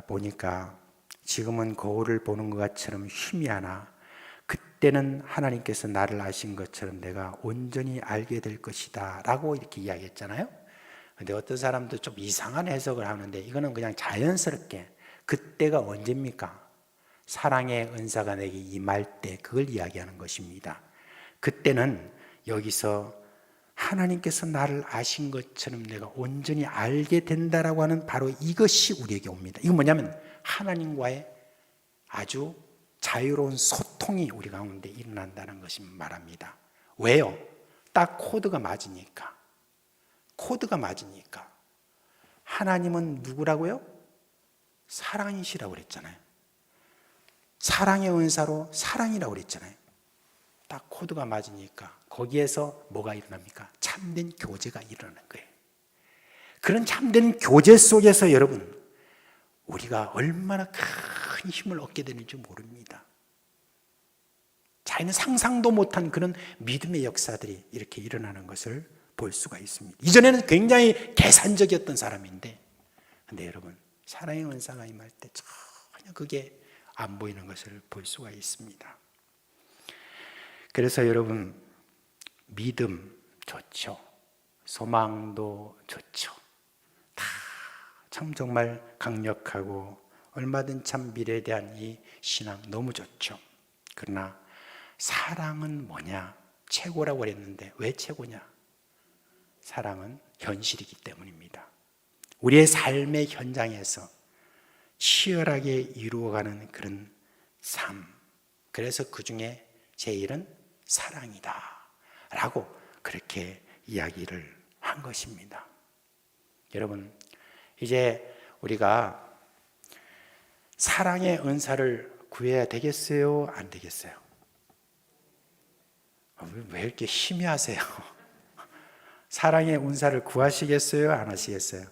보니까 지금은 거울을 보는 것처럼 희미하나 그때는 하나님께서 나를 아신 것처럼 내가 온전히 알게 될 것이다 라고 이렇게 이야기했잖아요. 근데 어떤 사람도 좀 이상한 해석을 하는데, 이거는 그냥 자연스럽게 그때가 언제입니까? 사랑의 은사가 내게 임할 때, 그걸 이야기하는 것입니다. 그때는 여기서 하나님께서 나를 아신 것처럼 내가 온전히 알게 된다라고 하는 바로 이것이 우리에게 옵니다. 이건 뭐냐면 하나님과의 아주 자유로운 소통이 우리 가운데 일어난다는 것을 말합니다. 왜요? 딱 코드가 맞으니까. 하나님은 누구라고요? 사랑이시라고 그랬잖아요. 사랑의 은사로 사랑이라고 그랬잖아요. 딱 코드가 맞으니까 거기에서 뭐가 일어납니까? 참된 교제가 일어나는 거예요. 그런 참된 교제 속에서 여러분, 우리가 얼마나 큰 힘을 얻게 되는지 모릅니다. 자기는 상상도 못한 그런 믿음의 역사들이 이렇게 일어나는 것을 볼 수가 있습니다. 이전에는 굉장히 계산적이었던 사람인데, 근데 여러분 사랑의 은사가 임할 때 전혀 그게 안 보이는 것을 볼 수가 있습니다. 그래서 여러분 믿음 좋죠. 소망도 좋죠. 다 참 정말 강력하고 얼마든 참 미래에 대한 이 신앙 너무 좋죠. 그러나 사랑은 뭐냐? 최고라고 그랬는데 왜 최고냐? 사랑은 현실이기 때문입니다. 우리의 삶의 현장에서 치열하게 이루어가는 그런 삶, 그래서 그 중에 제일은 사랑이다 라고 그렇게 이야기를 중요한 것입니다. 여러분, 이제 우리가 사랑의 은사를 구해야 되겠어요? 안 되겠어요? 왜 이렇게 희미하세요? 사랑의 은사를 구하시겠어요? 안 하시겠어요?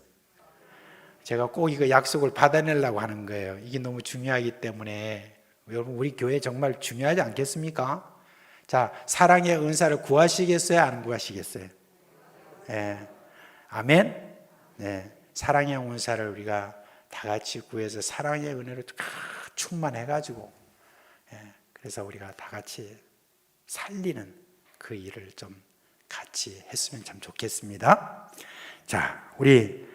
제가 꼭 이거 약속을 받아내려고 하는 거예요. 이게 너무 중요하기 때문에. 여러분, 우리 교회 정말 중요하지 않겠습니까? 자, 사랑의 은사를 구하시겠어요? 안 구하시겠어요? 네. 아멘? 네. 사랑의 은사를 우리가 다 같이 구해서 사랑의 은혜로 충만해가지고, 그래서 우리가 다 같이 살리는 그 일을 좀 같이 했으면 참 좋겠습니다. 자, 우리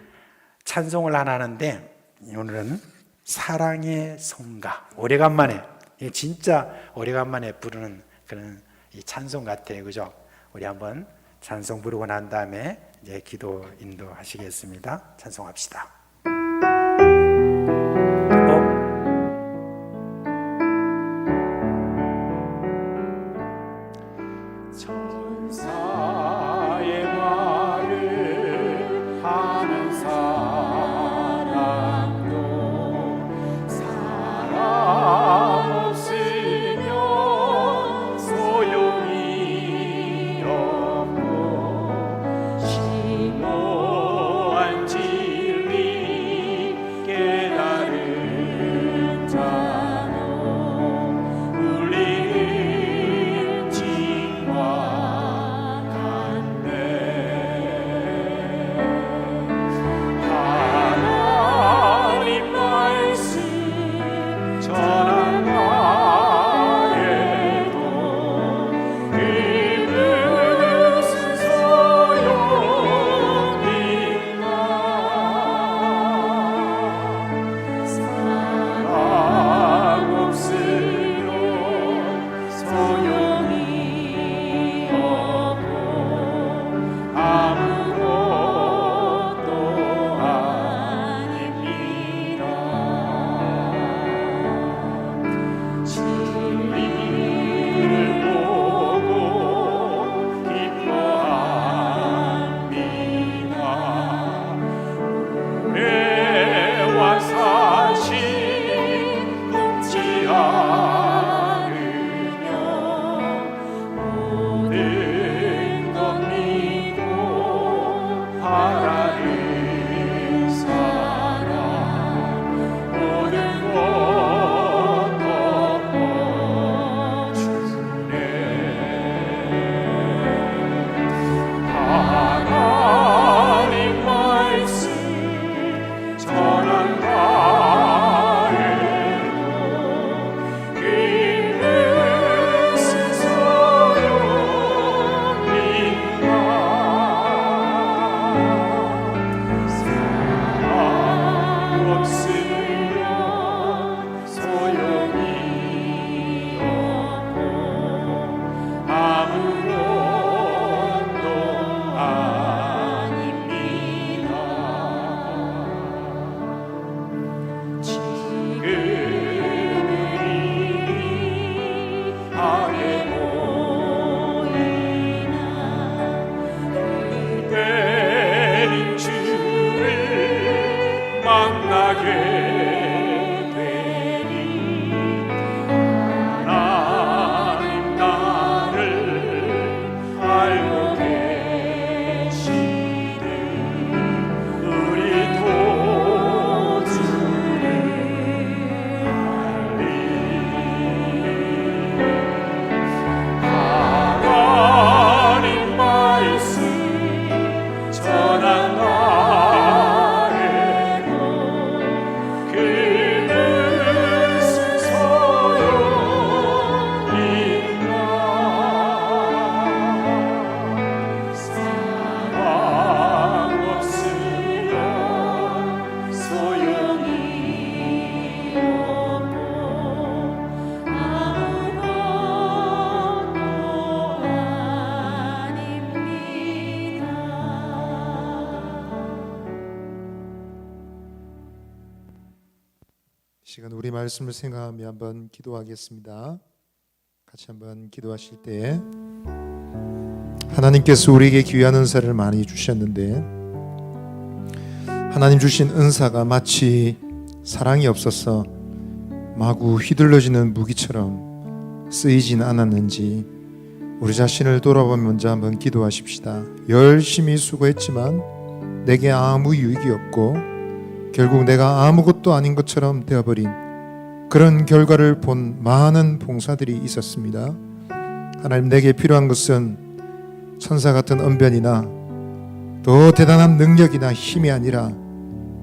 찬송을 하나 하는데 오늘은 사랑의 성가, 오래간만에, 진짜 오래간만에 부르는 그런 이 찬송 같아요, 그죠? 우리 한번 찬송 부르고 난 다음에 이제 기도 인도하시겠습니다. 찬송합시다. 천사의 말을 하는 사람도 사랑 없으면 소용이 없고 심오한 진리 깨달은 자로 울리는 징과 같네. 하나님 말씀 전한 나에도 그 무슨 소용있나. 사랑 없으면 소용이 없고 아무것도 아닙니다. 진리를 보고 기뻐합니다. 은혜와 사실 굽지 않으며 모든 것 믿고 바라는 사람 모든 것 덮어주네. 하나님 말씀 전한 나에도 그 무슨 소용있나. 사랑 없으면 소용이 없고 아무것도 아닙니다. 지금은 이 아래 모이나 그대인 주를 만나게 되니 하나님 나를 알고 계시는 우리 도주를 알리. 하나님 말씀 전한 나에도 그 무슨 소용있나. 사랑 없으면 소용이 없고 아무것도 시간 우리 말씀을 생각하며 한번 기도하겠습니다. 같이 한번 기도하실 때 하나님께서 우리에게 귀한 은사를 많이 주셨는데 하나님 주신 은사가 마치 사랑이 없어서 마구 휘둘러지는 무기처럼 쓰이진 않았는지 우리 자신을 돌아보면 먼저 한번 기도하십시다. 열심히 수고했지만 내게 아무 유익이 없고 결국 내가 아무것도 아닌 것처럼 되어버린 그런 결과를 본 많은 봉사들이 있었습니다. 하나님, 내게 필요한 것은 천사 같은 언변이나 더 대단한 능력이나 힘이 아니라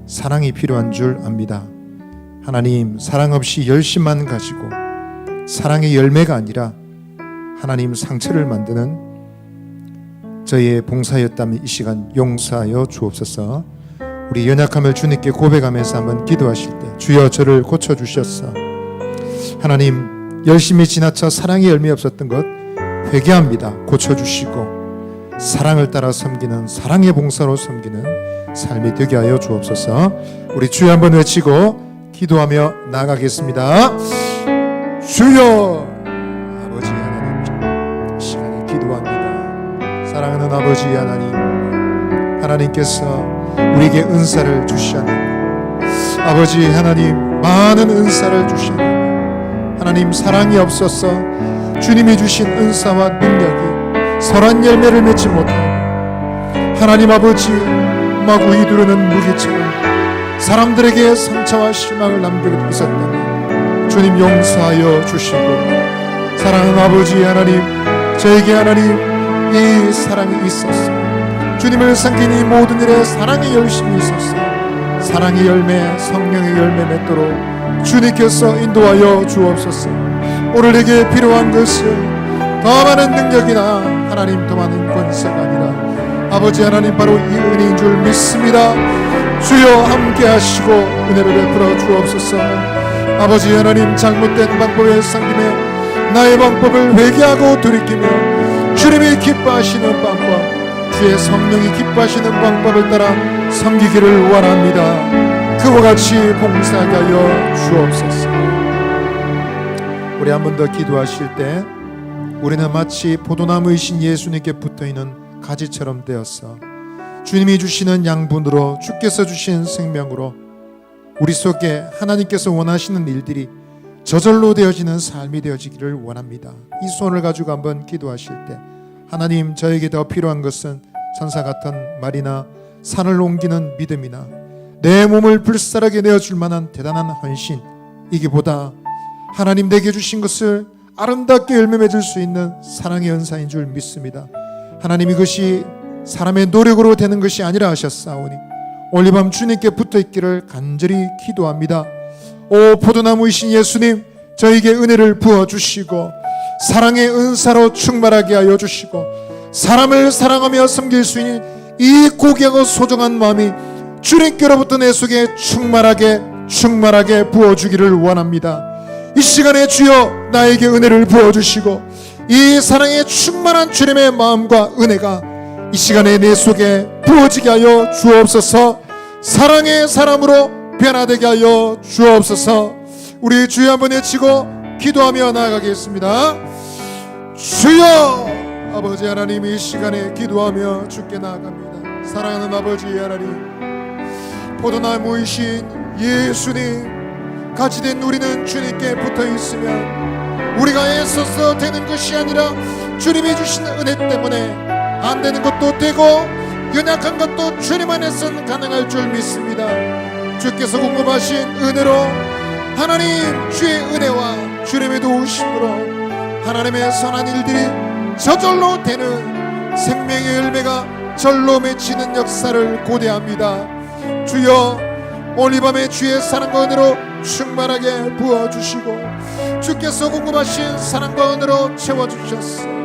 사랑이 필요한 줄 압니다. 하나님, 사랑 없이 열심만 가지고 사랑의 열매가 아니라 하나님 상처를 만드는 저희의 봉사였다면 이 시간 용서하여 주옵소서. 우리 연약함을 주님께 고백하면서 한번 기도하실 때 주여 저를 고쳐주셨어. 하나님, 열심히 지나쳐 사랑의 열매 없었던 것 회개합니다. 고쳐주시고 사랑을 따라 섬기는 사랑의 봉사로 섬기는 삶이 되게 하여 주옵소서. 우리 주여 한번 외치고 기도하며 나가겠습니다. 주여, 아버지 하나님, 이 시간에 기도합니다. 사랑하는 아버지 하나님, 하나님께서 우리에게 은사를 주셨는데 아버지 하나님, 많은 은사를 주셨는데 하나님, 사랑이 없어서 주님이 주신 은사와 능력이 선한 열매를 맺지 못하고 하나님 아버지 마구 휘두르는 무기처럼 사람들에게 상처와 실망을 남기고 있었다면 주님 용서하여 주시고, 사랑하는 아버지 하나님, 저에게 하나님 이 사랑이 있었어. 주님을 섬긴 이 모든 일에 사랑이 열심히 있었어. 사랑의 열매, 성령의 열매 맺도록 주님께서 인도하여 주옵소서. 오늘 내게 필요한 것은 더 많은 능력이나 하나님 더 많은 권세가 아니라 아버지 하나님 바로 이 은혜인 줄 믿습니다. 주여 함께 하시고 은혜를 베풀어 주옵소서. 아버지 하나님, 잘못된 방법에 삼김에 나의 방법을 회개하고 돌이키며 주님이 기뻐하시는 방법, 주의 성령이 기뻐하시는 방법을 따라 섬기기를 원합니다. 그와 같이 봉사하게 하여 주옵소서. 우리 한 번 더 기도하실 때 우리는 마치 포도나무이신 예수님께 붙어있는 가지처럼 되었어 주님이 주시는 양분으로, 주께서 주신 생명으로 우리 속에 하나님께서 원하시는 일들이 저절로 되어지는 삶이 되어지기를 원합니다. 이 손을 가지고 한번 기도하실 때 하나님, 저에게 더 필요한 것은 천사 같은 말이나 산을 옮기는 믿음이나 내 몸을 불살하게 내어줄 만한 대단한 헌신, 이기보다 하나님 내게 주신 것을 아름답게 열매 맺을 수 있는 사랑의 은사인 줄 믿습니다. 하나님, 이것이 사람의 노력으로 되는 것이 아니라 하셨사오니 오늘 밤 주님께 붙어있기를 간절히 기도합니다. 오 포도나무이신 예수님, 저에게 은혜를 부어주시고 사랑의 은사로 충만하게 하여 주시고 사람을 사랑하며 섬길 수 있는 이 고귀하고 소중한 마음이 주님께로부터 내 속에 충만하게 부어주기를 원합니다. 이 시간에 주여 나에게 은혜를 부어주시고 이 사랑에 충만한 주님의 마음과 은혜가 이 시간에 내 속에 부어지게 하여 주옵소서. 사랑의 사람으로 변화되게 하여 주옵소서. 우리 주여 한번 외치고 기도하며 나아가겠습니다. 주여, 아버지 하나님, 이 시간에 기도하며 주께 나아갑니다. 사랑하는 아버지 하나님, 포도나무이신 예수님, 가지된 우리는 주님께 붙어있으면 우리가 애써서 되는 것이 아니라 주님이 주신 은혜 때문에 안 되는 것도 되고 연약한 것도 주님 안에서는 가능할 줄 믿습니다. 주께서 공급하신 은혜로 하나님 주의 은혜와 주님의 도우심으로 하나님의 선한 일들이 저절로 되는 생명의 열매가 절로 맺히는 역사를 고대합니다. 주여, 오늘 밤에 주의 사랑과 은혜로 충만하게 부어주시고 주께서 공급하신 사랑과 은혜로 채워주셨어.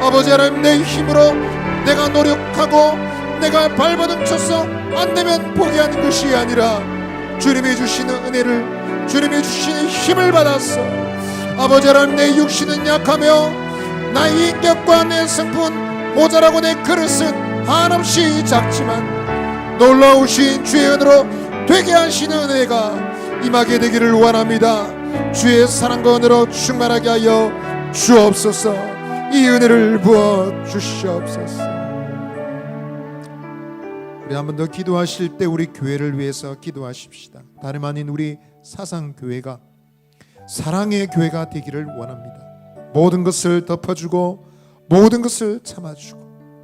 아버지 하나님, 내 힘으로 내가 노력하고 내가 발버둥 쳐서 안되면 포기하는 것이 아니라 주님이 주시는 은혜를, 주님이 주시는 힘을 받았어. 아버지 하나님, 내 육신은 약하며 나의 인격과 내 성품은 모자라고 내 그릇은 한없이 작지만 놀라우신 주의 은혜로 되게 하시는 은혜가 임하게 되기를 원합니다. 주의 사랑과 은혜로 충만하게 하여 주옵소서. 이 은혜를 부어 주시옵소서. 우리 한 번 더 기도하실 때 우리 교회를 위해서 기도하십시다. 다름 아닌 우리 사상교회가 사랑의 교회가 되기를 원합니다. 모든 것을 덮어주고 모든 것을 참아주고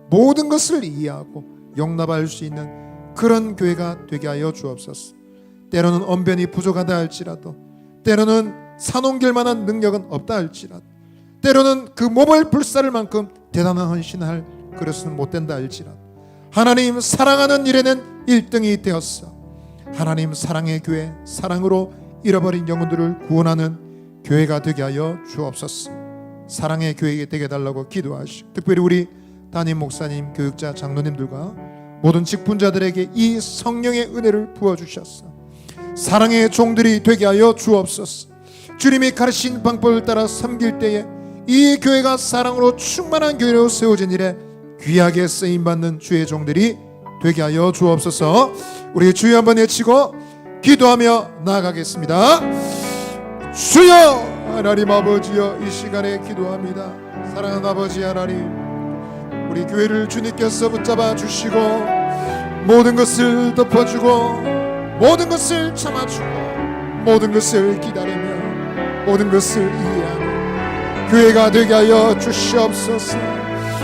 모든 것을 이해하고 용납할 수 있는 그런 교회가 되게 하여 주옵소서. 때로는 언변이 부족하다 할지라도, 때로는 산옮길 만한 능력은 없다 할지라도, 때로는 그 몸을 불사를 만큼 대단한 헌신할 그릇은 못 된다 할지라도, 하나님 사랑하는 일에는 1등이 되었어. 하나님 사랑의 교회, 사랑으로 잃어버린 영혼들을 구원하는 교회가 되게 하여 주옵소서. 사랑의 교회가 되게 해달라고 기도하시고, 특별히 우리 담임 목사님, 교육자, 장로님들과 모든 직분자들에게 이 성령의 은혜를 부어주셨어. 사랑의 종들이 되게 하여 주옵소서. 주님이 가르친 방법을 따라 섬길 때에 이 교회가 사랑으로 충만한 교회로 세워진 일에 귀하게 쓰임받는 주의 종들이 되게 하여 주옵소서. 우리 주여 한번 외치고 기도하며 나아가겠습니다. 주여 하나님 아버지여, 이 시간에 기도합니다. 사랑하는 아버지 하나님, 우리 교회를 주님께서 붙잡아 주시고 모든 것을 덮어주고 모든 것을 참아주고 모든 것을 기다리며 모든 것을 이해하는 교회가 되게 하여 주시옵소서.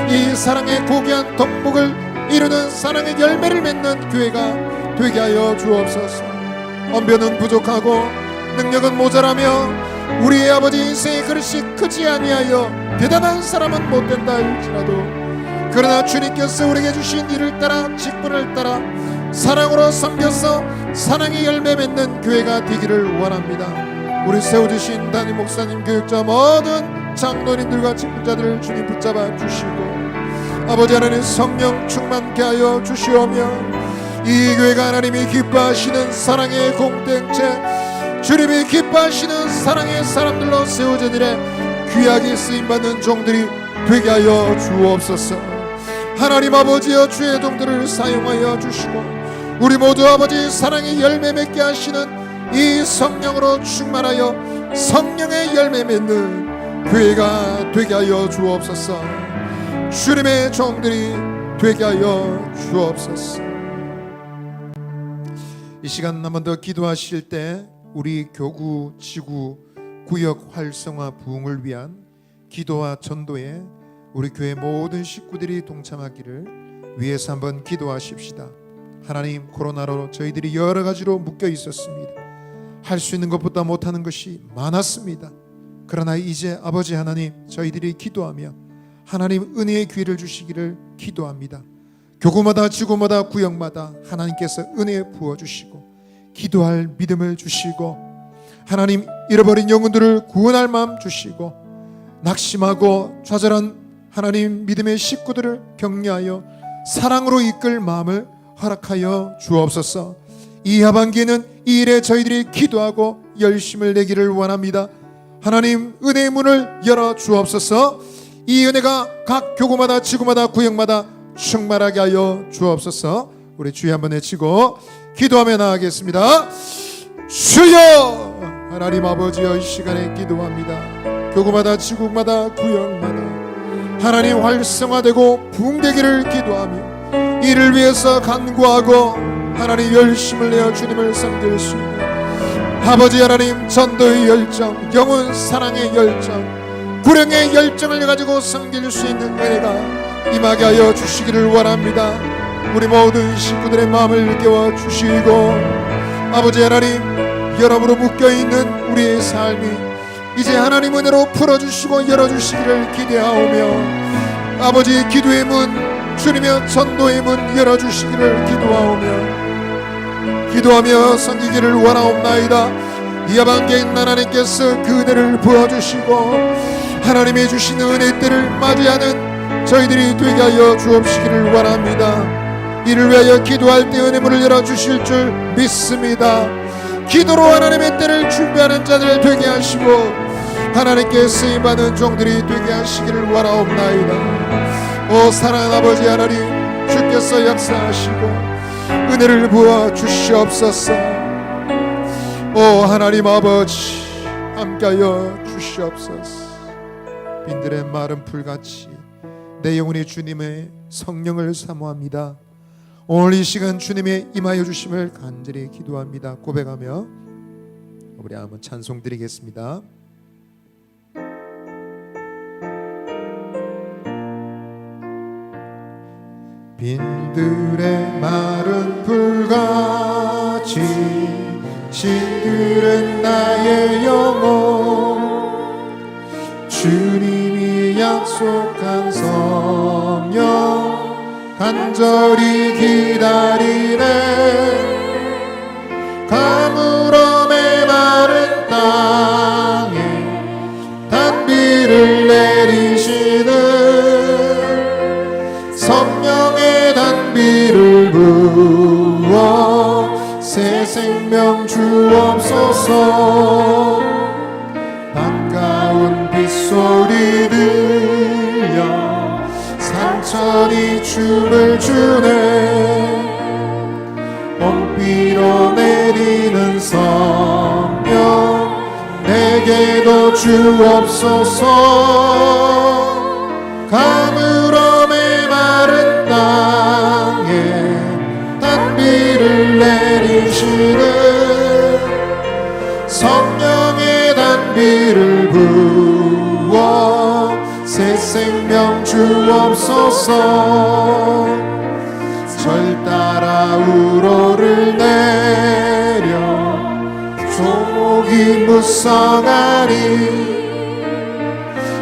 이 사랑의 고귀한 덕목을 이루는 사랑의 열매를 맺는 교회가 되게 하여 주옵소서. 언변은 부족하고 능력은 모자라며 우리의 아버지 인생의 그릇이 크지 아니하여 대단한 사람은 못된다 할지라도, 그러나 주님께서 우리에게 주신 일을 따라 직분을 따라 사랑으로 섬겨서 사랑의 열매 맺는 교회가 되기를 원합니다. 우리 세워주신 담임 목사님, 교육자, 모든 장로님들과 직분자들을 주님 붙잡아 주시고 아버지 하나님 성령 충만케 하여 주시오며, 이 교회가 하나님이 기뻐하시는 사랑의 공동체, 주님이 기뻐하시는 사랑의 사람들로 세워진 일에 귀하게 쓰임받는 종들이 되게 하여 주옵소서. 하나님 아버지여, 주의 종들을 사용하여 주시고 우리 모두 아버지 사랑의 열매 맺게 하시는 이 성령으로 충만하여 성령의 열매 맺는 교회가 되게 하여 주옵소서. 주님의 종들이 되게 하여 주옵소서. 이 시간 한 번 더 기도하실 때 우리 교구, 지구, 구역 활성화 부흥을 위한 기도와 전도에 우리 교회 모든 식구들이 동참하기를 위해서 한번 기도하십시다. 하나님, 코로나로 저희들이 여러 가지로 묶여 있었습니다. 할 수 있는 것보다 못하는 것이 많았습니다. 그러나 이제 아버지 하나님, 저희들이 기도하며 하나님 은혜의 기회를 주시기를 기도합니다. 교구마다 지구마다 구역마다 하나님께서 은혜 부어주시고 기도할 믿음을 주시고 하나님 잃어버린 영혼들을 구원할 마음 주시고 낙심하고 좌절한 하나님 믿음의 식구들을 격려하여 사랑으로 이끌 마음을 허락하여 주옵소서. 이 하반기에는 이 일에 저희들이 기도하고 열심을 내기를 원합니다. 하나님 은혜의 문을 열어 주옵소서. 이 은혜가 각 교구마다 지구마다 구역마다 충만하게 하여 주옵소서. 우리 주여 한번 외치고 기도하며 나아가겠습니다. 주여 하나님 아버지여, 이 시간에 기도합니다. 교구마다 지구마다 구역마다 하나님 활성화되고 부흥되기를 기도하며 이를 위해서 간구하고 하나님 열심을 내어 주님을 섬길 수 있는 아버지 하나님 전도의 열정, 영혼 사랑의 열정, 구령의 열정을 가지고 섬길 수 있는 은혜가 임하게 하여 주시기를 원합니다. 우리 모든 식구들의 마음을 깨워 주시고 아버지 하나님 여러분으로 묶여있는 우리의 삶이 이제 하나님 은혜로 풀어주시고 열어주시기를 기대하오며 아버지 기도의 문, 주님의 전도의 문 열어주시기를 기도하며 섬기기를 원하옵나이다. 이 하반기에 하나님께서 그 은혜를 부어주시고 하나님의 주신 은혜 때를 맞이하는 저희들이 되게 하여 주옵시기를 원합니다. 이를 위하여 기도할 때 은혜 문을 열어주실 줄 믿습니다. 기도로 하나님의 때를 준비하는 자들 되게 하시고 하나님께 쓰임받는 종들이 되게 하시기를 원하옵나이다. 오 사랑하는 아버지 하나님, 주께서 역사하시고 은혜를 부어 주시옵소서. 오 하나님 아버지, 함께하여 주시옵소서. 빈들의 마른 풀같이 내 영혼이 주님의 성령을 사모합니다. 오늘 이 시간 주님의 임하여 주심을 간절히 기도합니다. 고백하며 우리 한번 찬송 드리겠습니다. 빈들의 마른 풀같이 시들은 나의 영혼 주님이 약속한 성령 간절히 기다리네. 가물어 메마른 땅에 단비를 내리시는 성령의 단비를 부어 새 생명 주옵소서. 반가운 빗소리 들려 산천이 춤을 추네. 봄비로 내리는 성령 내게도 주옵소서. 가물어 메마른 땅에 단비를 내리시는 성령의 단비를 부어 새 생명 주옵소서. 절 따라 우로를 내려 조목이 무성하리.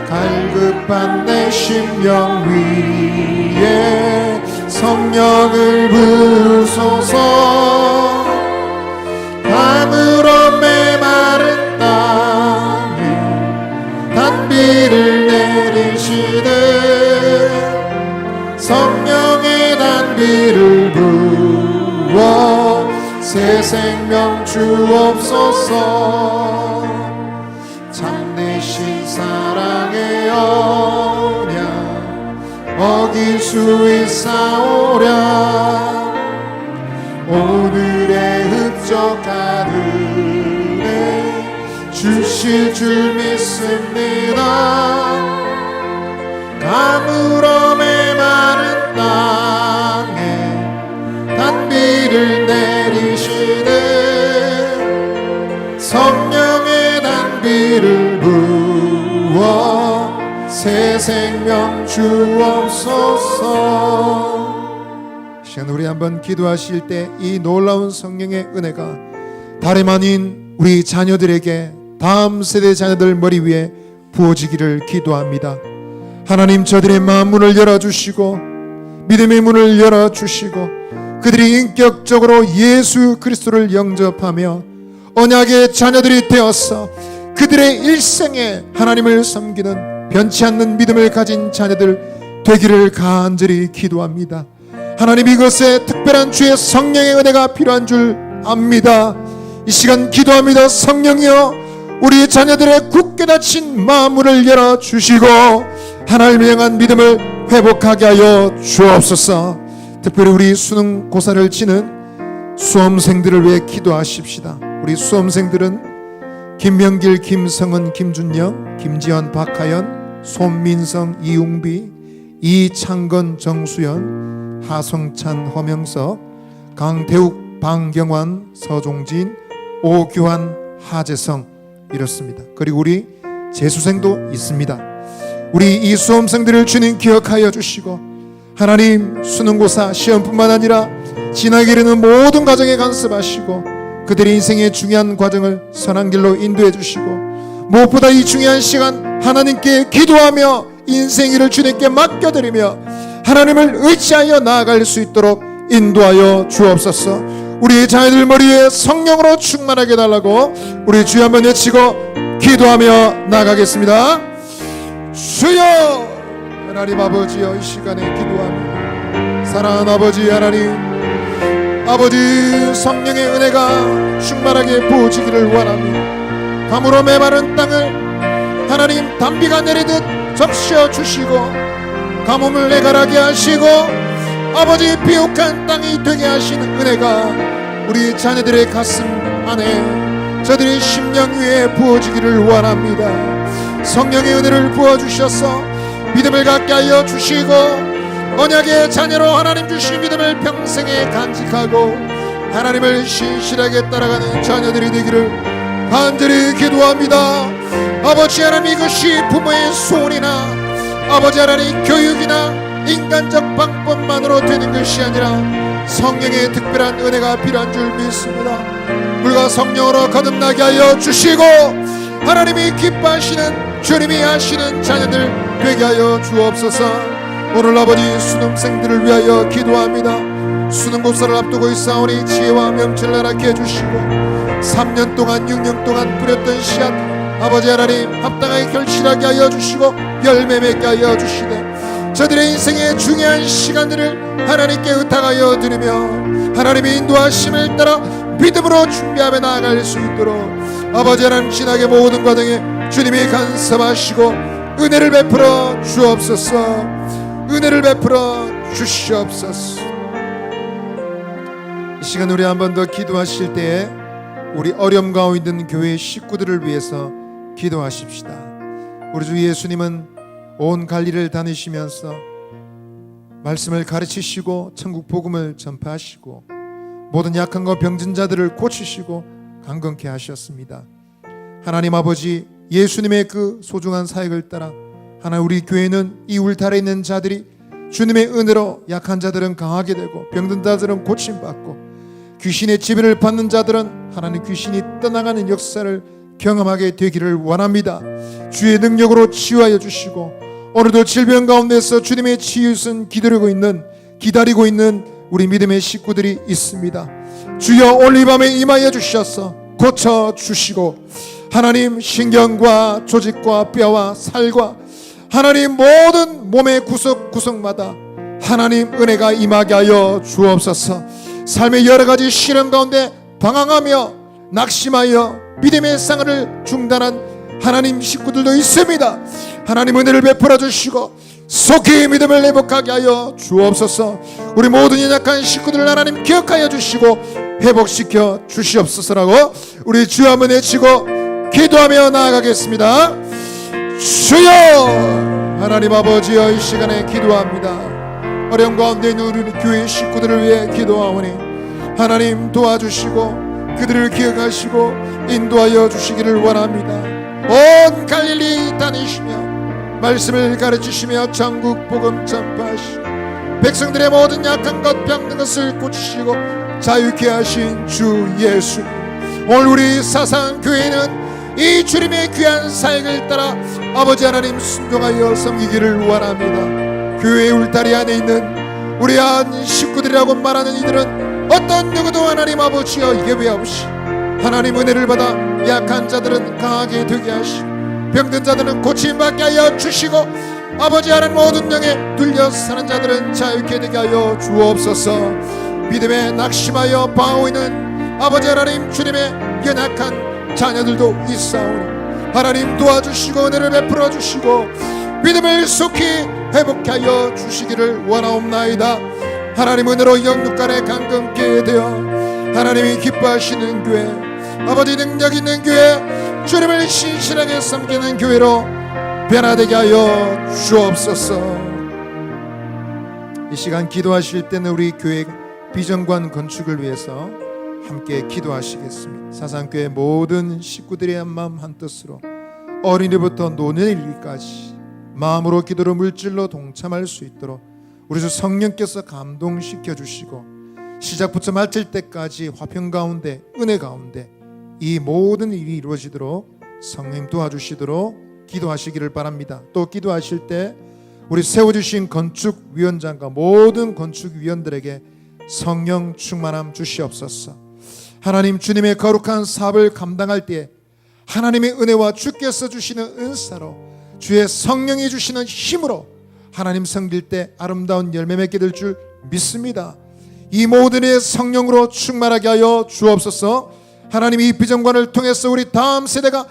갈급한 내 심령 위에 성령을 부으소서. 가물어 메마른 땅에 단비를 내리시는 성령의 단비를 부어 새 생명 주옵소서. 참되신 사랑의 언약 어길 수 있사오랴. 오늘의 흡족한 은혜 주실 줄 믿습니다. 가물어 메마른 땅에 단비를 내리시는 성령의 단비를 부어 새 생명 주옵소서. 시간 우리 한번 기도하실 때 이 놀라운 성령의 은혜가 다름 아닌 우리 자녀들에게, 다음 세대 자녀들 머리 위에 부어지기를 기도합니다. 하나님, 저들의 마음 문을 열어주시고 믿음의 문을 열어주시고 그들이 인격적으로 예수 그리스도를 영접하며 언약의 자녀들이 되어서 그들의 일생에 하나님을 섬기는 변치 않는 믿음을 가진 자녀들 되기를 간절히 기도합니다. 하나님, 이것에 특별한 주의 성령의 은혜가 필요한 줄 압니다. 이 시간 기도합니다. 성령이여, 우리 자녀들의 굳게 닫힌 마음을 열어주시고 하나님을 향한 믿음을 회복하게 하여 주옵소서. 특별히 우리 수능고사를 치는 수험생들을 위해 기도하십시다. 우리 수험생들은 김명길, 김성은, 김준영, 김지현, 박하연, 손민성, 이웅비, 이창건, 정수연, 하성찬, 허명석, 강태욱, 방경환, 서종진, 오규환, 하재성 이렇습니다. 그리고 우리 재수생도 있습니다. 우리 이 수험생들을 주님 기억하여 주시고 하나님, 수능고사 시험뿐만 아니라 지나게 이르는 모든 과정에 간섭하시고 그들의 인생의 중요한 과정을 선한 길로 인도해 주시고 무엇보다 이 중요한 시간 하나님께 기도하며 인생일을 주님께 맡겨드리며 하나님을 의지하여 나아갈 수 있도록 인도하여 주옵소서. 우리 자녀들 머리에 성령으로 충만하게 달라고 우리 주여 한번 외치고 기도하며 나가겠습니다. 주여, 하나님 아버지여, 이 시간에 기도합니다. 사랑하는 아버지 하나님, 아버지 성령의 은혜가 충만하게 부어지기를 원합니다. 가물어 메마른 땅을 하나님 단비가 내리듯 적셔 주시고 가뭄을 내가라게 하시고 아버지 비옥한 땅이 되게 하시는 은혜가 우리 자녀들의 가슴 안에 저들의 심령 위에 부어지기를 원합니다. 성령의 은혜를 부어주셔서 믿음을 갖게 하여 주시고 언약의 자녀로 하나님 주신 믿음을 평생에 간직하고 하나님을 신실하게 따라가는 자녀들이 되기를 간절히 기도합니다. 아버지 하나님, 이것이 부모의 소원이나 아버지 하나님 교육이나 인간적 방법만으로 되는 것이 아니라 성령의 특별한 은혜가 필요한 줄 믿습니다. 물과 성령으로 거듭나게 하여 주시고 하나님이 기뻐하시는 주님이 하시는 자녀들 되게 하여 주옵소서. 오늘 아버지 수능생들을 위하여 기도합니다. 수능고사를 앞두고 있사오니 지혜와 명철을 허락해 주시고 3년 동안 6년 동안 뿌렸던 씨앗 아버지 하나님 합당하게 결실하게 하여 주시고 열매 맺게 하여 주시되 저들의 인생의 중요한 시간들을 하나님께 의탁하여 드리며 하나님의 인도하심을 따라 믿음으로 준비하며 나아갈 수 있도록 아버지 하나님 지나게 모든 과정에 주님이 간섭하시고 은혜를 베풀어 주옵소서. 은혜를 베풀어 주시옵소서. 이 시간 우리 한 번 더 기도하실 때에 우리 어려움 가운데 있는 교회 식구들을 위해서 기도하십시다. 우리 주 예수님은 온 갈릴리를 다니시면서 말씀을 가르치시고 천국 복음을 전파하시고 모든 약한 것 병든 자들을 고치시고 강건케 하셨습니다. 하나님 아버지, 예수님의 그 소중한 사역을 따라 하나님 우리 교회는 이 울타리에 있는 자들이 주님의 은혜로 약한 자들은 강하게 되고 병든 자들은 고침받고 귀신의 지배를 받는 자들은 하나님 귀신이 떠나가는 역사를 경험하게 되기를 원합니다. 주의 능력으로 치유하여 주시고 오늘도 질병 가운데서 주님의 치유선 기다리고 있는 우리 믿음의 식구들이 있습니다. 주여 오늘 이 밤에 임하여 주셔서 고쳐주시고 하나님 신경과 조직과 뼈와 살과 하나님 모든 몸의 구석구석마다 하나님 은혜가 임하게 하여 주옵소서. 삶의 여러가지 시련 가운데 방황하며 낙심하여 믿음의 생활을 중단한 하나님 식구들도 있습니다. 하나님 은혜를 베풀어 주시고 속히 믿음을 회복하게 하여 주옵소서. 우리 모든 연약한 식구들을 하나님 기억하여 주시고 회복시켜 주시옵소서라고 우리 주여 한번 외치고 기도하며 나아가겠습니다. 주여! 하나님 아버지여, 이 시간에 기도합니다. 어려움 가운데 있는 우리 교회 식구들을 위해 기도하오니 하나님 도와주시고 그들을 기억하시고 인도하여 주시기를 원합니다. 온 갈릴리 다니시며 말씀을 가르치시며 전국 복음 전파하시고 백성들의 모든 약한 것 병든 것을 고치시고 자유케 하신 주 예수, 오늘 우리 사상교회는 이 주님의 귀한 사역을 따라 아버지 하나님 순종하여 섬기기를 원합니다. 교회의 울타리 안에 있는 우리 한 식구들이라고 말하는 이들은 어떤 누구도 하나님 아버지여 예외 없이 하나님 은혜를 받아 약한 자들은 강하게 되게 하시고 병든 자들은 고침받게 하여 주시고 아버지 하나님 모든 영에 눌려 사는 자들은 자유케 되게 하여 주옵소서. 믿음에 낙심하여 방황하고 있는 아버지 하나님 주님의 연약한 자녀들도 있사오니 하나님 도와주시고 은혜를 베풀어 주시고 믿음을 속히 회복케 하여 주시기를 원하옵나이다. 하나님 은혜로 영육간에 강건케 되어 하나님이 기뻐하시는 교회, 아버지 능력 있는 교회, 주님을 신실하게 섬기는 교회로 변화되게 하여 주옵소서. 이 시간 기도하실 때는 우리 교회 비전관 건축을 위해서 함께 기도하시겠습니다. 사상교회 모든 식구들의 한마음 한뜻으로 어린이부터 노년에 이르기까지 마음으로 기도로 물질로 동참할 수 있도록 우리 주 성령께서 감동시켜 주시고 시작부터 마칠 때까지 화평 가운데 은혜 가운데 이 모든 일이 이루어지도록 성령 도와주시도록 기도하시기를 바랍니다. 또 기도하실 때 우리 세워주신 건축위원장과 모든 건축위원들에게 성령 충만함 주시옵소서. 하나님 주님의 거룩한 사업을 감당할 때 하나님의 은혜와 주께서 주시는 은사로 주의 성령이 주시는 힘으로 하나님 섬길 때 아름다운 열매 맺게 될 줄 믿습니다. 이 모든의 성령으로 충만하게 하여 주옵소서. 하나님 이 비전관을 통해서 우리 다음 세대가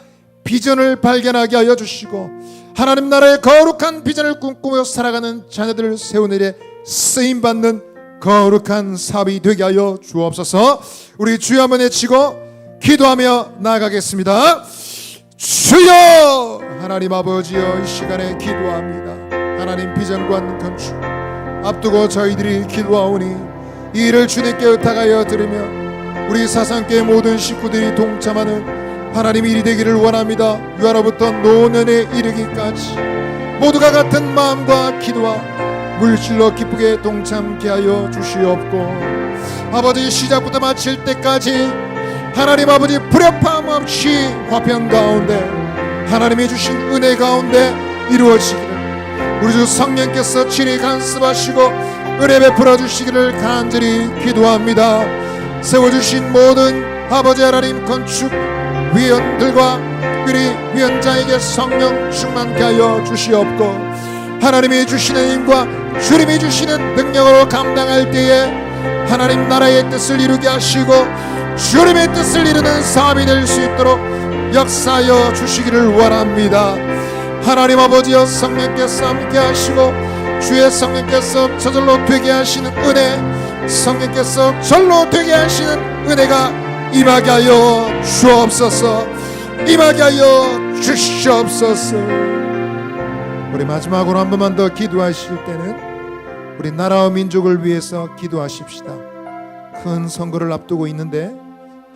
비전을 발견하게 하여 주시고 하나님 나라의 거룩한 비전을 꿈꾸며 살아가는 자녀들을 세우는 일에 쓰임받는 거룩한 사업이 되게 하여 주옵소서. 우리 주여 한번 외치고 기도하며 나아가겠습니다. 주여! 하나님 아버지여, 이 시간에 기도합니다. 하나님 비전관 건축 앞두고 저희들이 기도하오니 이 일을 주님께 의탁하여 드리며 우리 사상교회 모든 식구들이 동참하는 하나님 일이 되기를 원합니다. 유아로부터 노년에 이르기까지 모두가 같은 마음과 기도와 물질로 기쁘게 동참케 하여 주시옵고, 아버지 시작부터 마칠 때까지 하나님 아버지 불협화음 없이 화평 가운데 하나님이 주신 은혜 가운데 이루어지기를 우리 주 성령께서 친히 간섭하시고 은혜 베풀어 주시기를 간절히 기도합니다. 세워주신 모든 아버지 하나님 건축 위원들과 특별히 위원장에게 성령 충만케 하여 주시옵고, 하나님이 주시는 힘과 주님이 주시는 능력으로 감당할 때에 하나님 나라의 뜻을 이루게 하시고 주님의 뜻을 이루는 사람이 될 수 있도록 역사하여 주시기를 원합니다. 하나님 아버지여, 성령께서 함께 하시고 주의 성령께서 저절로 되게 하시는 은혜, 성령께서 절로 되게 하시는 은혜가 임하게 하여 주옵소서. 임하게 하여 주시옵소서. 우리 마지막으로 한 번만 더 기도하실 때는 우리 나라와 민족을 위해서 기도하십시다. 큰 선거를 앞두고 있는데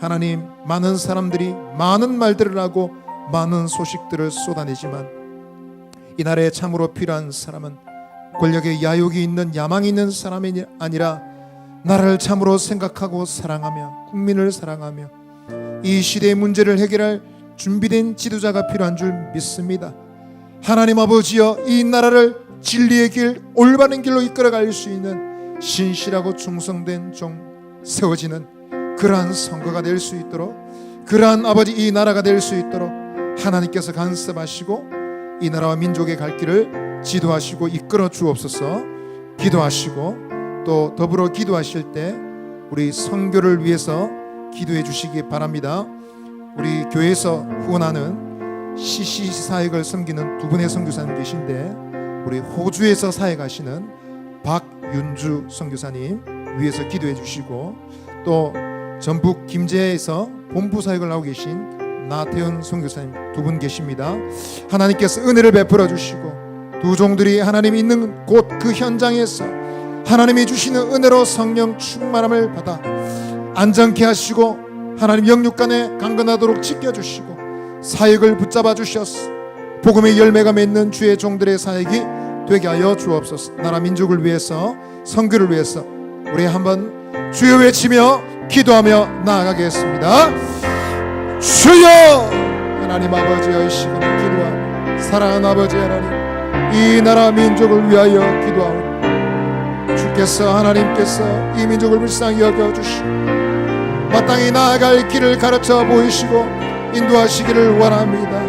하나님, 많은 사람들이 많은 말들을 하고 많은 소식들을 쏟아내지만 이 나라에 참으로 필요한 사람은 권력의 야욕이 있는 야망이 있는 사람이 아니라 나라를 참으로 생각하고 사랑하며 국민을 사랑하며 이 시대의 문제를 해결할 준비된 지도자가 필요한 줄 믿습니다. 하나님 아버지여, 이 나라를 진리의 길, 올바른 길로 이끌어갈 수 있는 신실하고 충성된 종 세워지는 그러한 선거가 될 수 있도록, 그러한 아버지 이 나라가 될 수 있도록 하나님께서 간섭하시고 이 나라와 민족의 갈 길을 지도하시고 이끌어 주옵소서. 기도하시고 또 더불어 기도하실 때 우리 선교를 위해서 기도해 주시기 바랍니다. 우리 교회에서 후원하는 CC 사역을 섬기는 두 분의 선교사님 계신데, 우리 호주에서 사역하시는 박윤주 선교사님 위해서 기도해 주시고, 또 전북 김제에서 본부 사역을 하고 계신 나태현 선교사님 두 분 계십니다. 하나님께서 은혜를 베풀어 주시고 두 종들이 하나님 있는 곳 그 현장에서 하나님이 주시는 은혜로 성령 충만함을 받아 안전케 하시고 하나님 영육간에 강건하도록 지켜주시고 사역을 붙잡아 주셔서 복음의 열매가 맺는 주의 종들의 사역이 되게 하여 주옵소서. 나라 민족을 위해서, 선교를 위해서 우리 한번 주여 외치며 기도하며 나아가겠습니다. 주여! 하나님 아버지여, 이 시간에 기도하며 사랑하는 아버지 하나님, 이 나라 민족을 위하여 기도하오니 주께서 하나님께서 이 민족을 불쌍히 여겨주시고 마땅히 나아갈 길을 가르쳐 보이시고 인도하시기를 원합니다.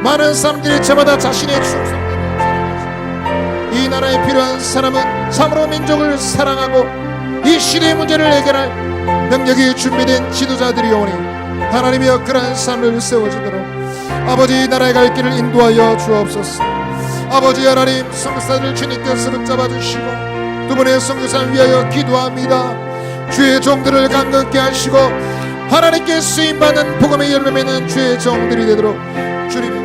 많은 사람들이 저마다 자신의 충성됨을 사랑하시고 이 나라에 필요한 사람은 참으로 민족을 사랑하고 이 시대의 문제를 해결할 능력이 준비된 지도자들이 오니 하나님이여, 그러한 삶을 세워주도록 아버지 나라의 갈 길을 인도하여 주옵소서. 아버지 하나님, 선교사들을 주님께서 붙잡아 주시고 두 분의 선교사를 위하여 기도합니다. 주의 종들을 강건케 하시고 하나님께 쓰임받는 복음의 열매 맺는 주의 종들이 되도록 주님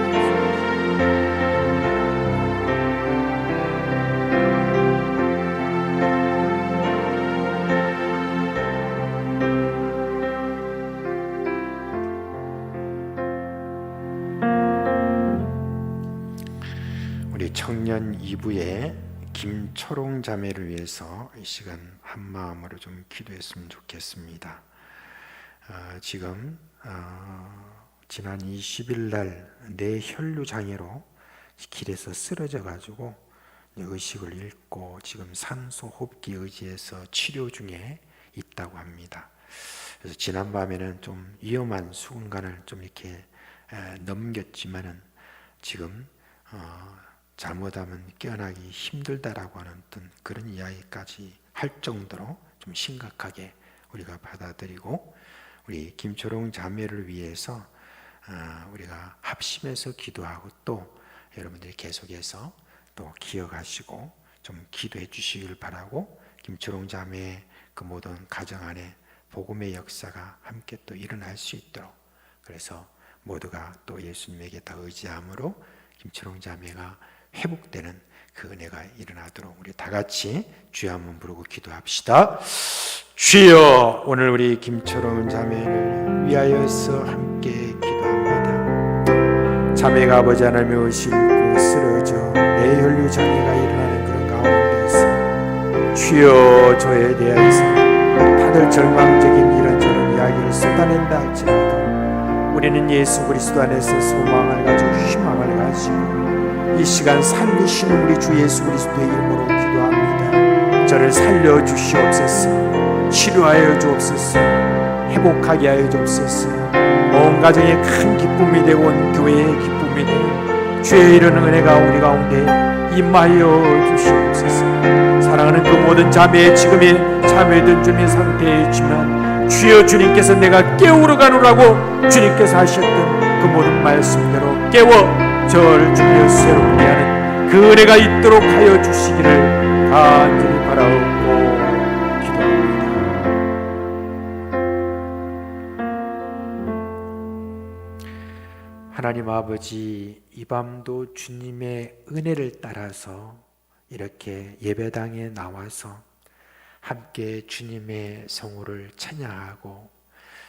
우리 청년 2부의 김초롱 자매를 위해서 이 시간 한 마음으로 좀 기도했으면 좋겠습니다. 지금 지난 20일 날 뇌혈류 장애로 길에서 쓰러져 가지고 의식을 잃고 지금 산소 호흡기 의지해서 치료 중에 있다고 합니다. 그래서 지난 밤에는 좀 위험한 순간을 좀 이렇게 넘겼지만은 지금 잘못하면 깨어나기 힘들다라고 하는 어떤 그런 이야기까지 할 정도로 좀 심각하게 우리가 받아들이고, 우리 김초롱 자매를 위해서 우리가 합심해서 기도하고 또 여러분들이 계속해서 또 기억하시고 좀 기도해 주시길 바라고, 김초롱 자매의 그 모든 가정 안에 복음의 역사가 함께 또 일어날 수 있도록, 그래서 모두가 또 예수님에게 다 의지함으로 김철웅 자매가 회복되는 그 은혜가 일어나도록 우리 다 같이 주여 한번 부르고 기도합시다. 주여, 오늘 우리 김철웅 자매를 위하여서 함께 기도합니다. 자매가 아버지 하나님의 의식을 입고 쓰러져 뇌혈류 장애가 일어나는 그런 가운데서 주여, 저에 대하여서 다들 절망적인 이런저런 이야기를 쏟아낸다 할지라도 우리는 예수 그리스도 안에서 소망을 가지고 희망을 가지고 이 시간 살리시는 우리 주 예수 그리스도의 이름으로 기도합니다. 저를 살려주시옵소서. 치료하여 주옵소서. 회복하게 하여 주옵소서. 온 가정에 큰 기쁨이 되고 온 교회의 기쁨이 되는 주의 이런 은혜가 우리 가운데 임하여 주시옵소서. 사랑하는 그 모든 자매의 지금의 자매든 주님의 상태에 있지만 주여, 주님께서 내가 깨우러 가노라고 주님께서 하셨던 그 모든 말씀대로 깨워 저를 주여 새롭게 하는 그 은혜가 있도록 하여 주시기를 간절히 바라옵고 기도합니다. 하나님 아버지, 이 밤도 주님의 은혜를 따라서 이렇게 예배당에 나와서 함께 주님의 성호를 찬양하고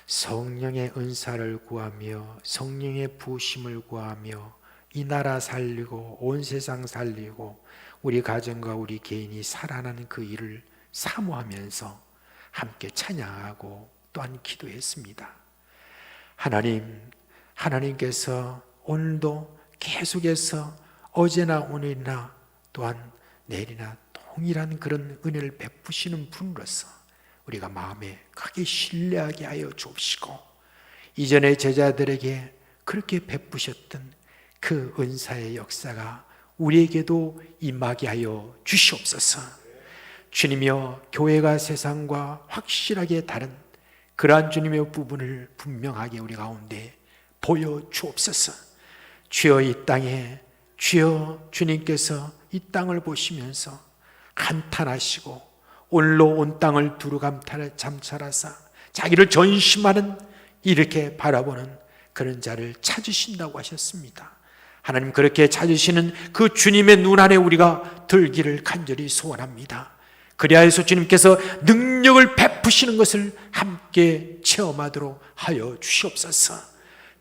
성령의 은사를 구하며 성령의 부으심을 구하며 이 나라 살리고 온 세상 살리고 우리 가정과 우리 개인이 살아나는 그 일을 사모하면서 함께 찬양하고 또한 기도했습니다. 하나님께서 오늘도 계속해서 어제나 오늘이나 또한 내일이나 동일한 그런 은혜를 베푸시는 분으로서 우리가 마음에 크게 신뢰하게 하여 주옵시고 이전에 제자들에게 그렇게 베푸셨던 그 은사의 역사가 우리에게도 임하게 하여 주시옵소서. 주님이여, 교회가 세상과 확실하게 다른 그러한 주님의 부분을 분명하게 우리 가운데 보여주옵소서. 주여, 이 땅에 주여 주님께서 이 땅을 보시면서 감탄하시고 오늘로 온 땅을 두루 감찰하사 자기를 전심하는 이렇게 바라보는 그런 자를 찾으신다고 하셨습니다. 하나님, 그렇게 찾으시는 그 주님의 눈 안에 우리가 들기를 간절히 소원합니다. 그리하여서 주님께서 능력을 베푸시는 것을 함께 체험하도록 하여 주시옵소서.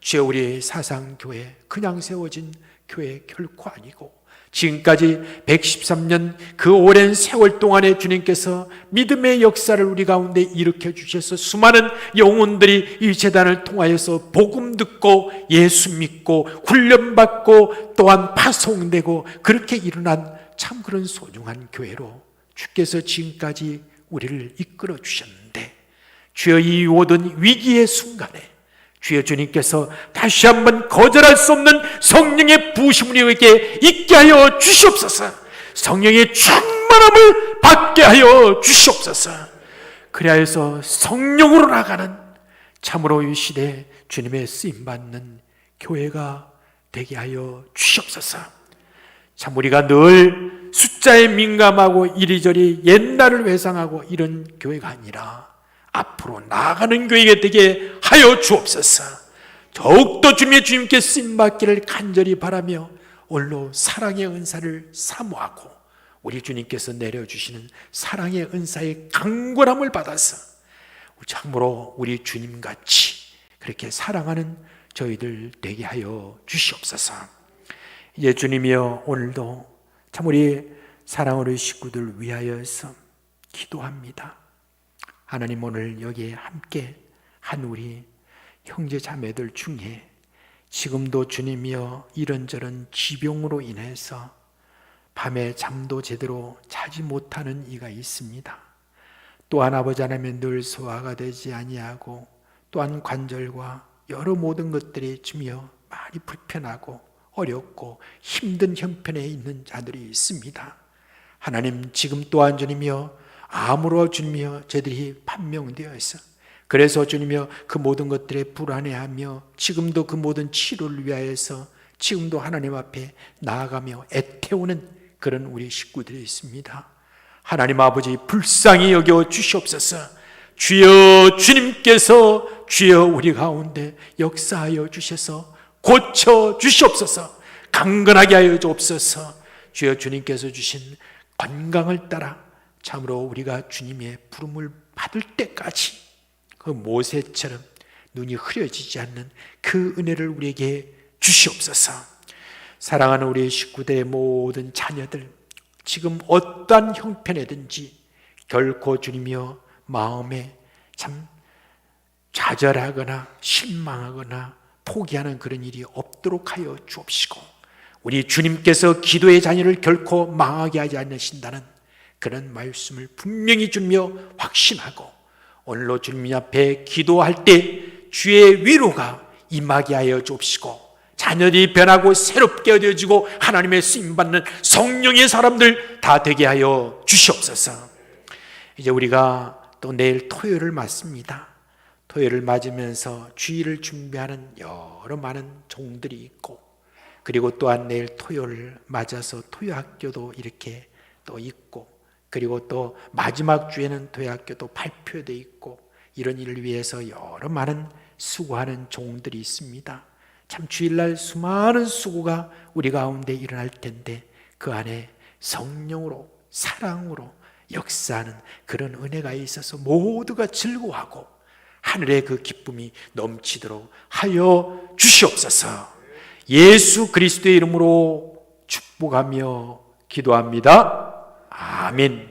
주여, 우리 사상교회 그냥 세워진 교회 결코 아니고 지금까지 113년 그 오랜 세월 동안에 주님께서 믿음의 역사를 우리 가운데 일으켜 주셔서 수많은 영혼들이 이 재단을 통하여서 복음 듣고 예수 믿고 훈련받고 또한 파송되고 그렇게 일어난 참 그런 소중한 교회로 주께서 지금까지 우리를 이끌어 주셨는데 주여, 이 모든 위기의 순간에 주여 주님께서 다시 한번 거절할 수 없는 성령의 부으심을 우리에게 있게 하여 주시옵소서. 성령의 충만함을 받게 하여 주시옵소서. 그리하여서 성령으로 나가는 참으로 이 시대에 주님의 쓰임받는 교회가 되게 하여 주시옵소서. 참 우리가 늘 숫자에 민감하고 이리저리 옛날을 회상하고 이런 교회가 아니라 앞으로 나아가는 교회가 되게 하여 주옵소서. 더욱더 주님께 쓰임받기를 간절히 바라며 오늘로 사랑의 은사를 사모하고 우리 주님께서 내려주시는 사랑의 은사의 강권함을 받아서 참으로 우리 주님같이 그렇게 사랑하는 저희들 되게 하여 주시옵소서. 이제 주님이여, 오늘도 참 우리 사랑하는 식구들 위하여서 기도합니다. 하나님, 오늘 여기에 함께 한 우리 형제 자매들 중에 지금도 주님이여 이런저런 지병으로 인해서 밤에 잠도 제대로 자지 못하는 이가 있습니다. 또한 아버지 하나님, 늘 소화가 되지 아니하고 또한 관절과 여러 모든 것들이 주여 많이 불편하고 어렵고 힘든 형편에 있는 자들이 있습니다. 하나님, 지금 또한 주님이여 암으로 주님이여 저들이 판명되어 있어. 그래서 주님이여 그 모든 것들에 불안해하며 지금도 그 모든 치료를 위하여서 지금도 하나님 앞에 나아가며 애태우는 그런 우리 식구들이 있습니다. 하나님 아버지, 불쌍히 여겨 주시옵소서. 주여, 주님께서 주여 우리 가운데 역사하여 주셔서 고쳐 주시옵소서. 강건하게 하여 주옵소서. 주여 주님께서 주신 건강을 따라 참으로 우리가 주님의 부름을 받을 때까지 그 모세처럼 눈이 흐려지지 않는 그 은혜를 우리에게 주시옵소서. 사랑하는 우리 식구들의 모든 자녀들, 지금 어떠한 형편이든지 결코 주님이여 마음에 참 좌절하거나 실망하거나 포기하는 그런 일이 없도록 하여 주옵시고, 우리 주님께서 기도의 자녀를 결코 망하게 하지 않으신다는 그런 말씀을 분명히 주며 확신하고, 오늘로 주님 앞에 기도할 때 주의 위로가 임하게 하여 주옵시고, 자녀들이 변하고 새롭게 얻어지고 하나님의 쓰임받는 성령의 사람들 다 되게 하여 주시옵소서. 이제 우리가 또 내일 토요일을 맞습니다. 토요일을 맞으면서 주일을 준비하는 여러 많은 종들이 있고, 그리고 또한 내일 토요일을 맞아서 토요학교도 이렇게 또 있고, 그리고 또 마지막 주에는 토요학교도 발표돼 있고, 이런 일을 위해서 여러 많은 수고하는 종들이 있습니다. 참 주일날 수많은 수고가 우리 가운데 일어날 텐데, 그 안에 성령으로 사랑으로 역사하는 그런 은혜가 있어서 모두가 즐거워하고 하늘의 그 기쁨이 넘치도록 하여 주시옵소서. 예수 그리스도의 이름으로 축복하며 기도합니다. 아멘.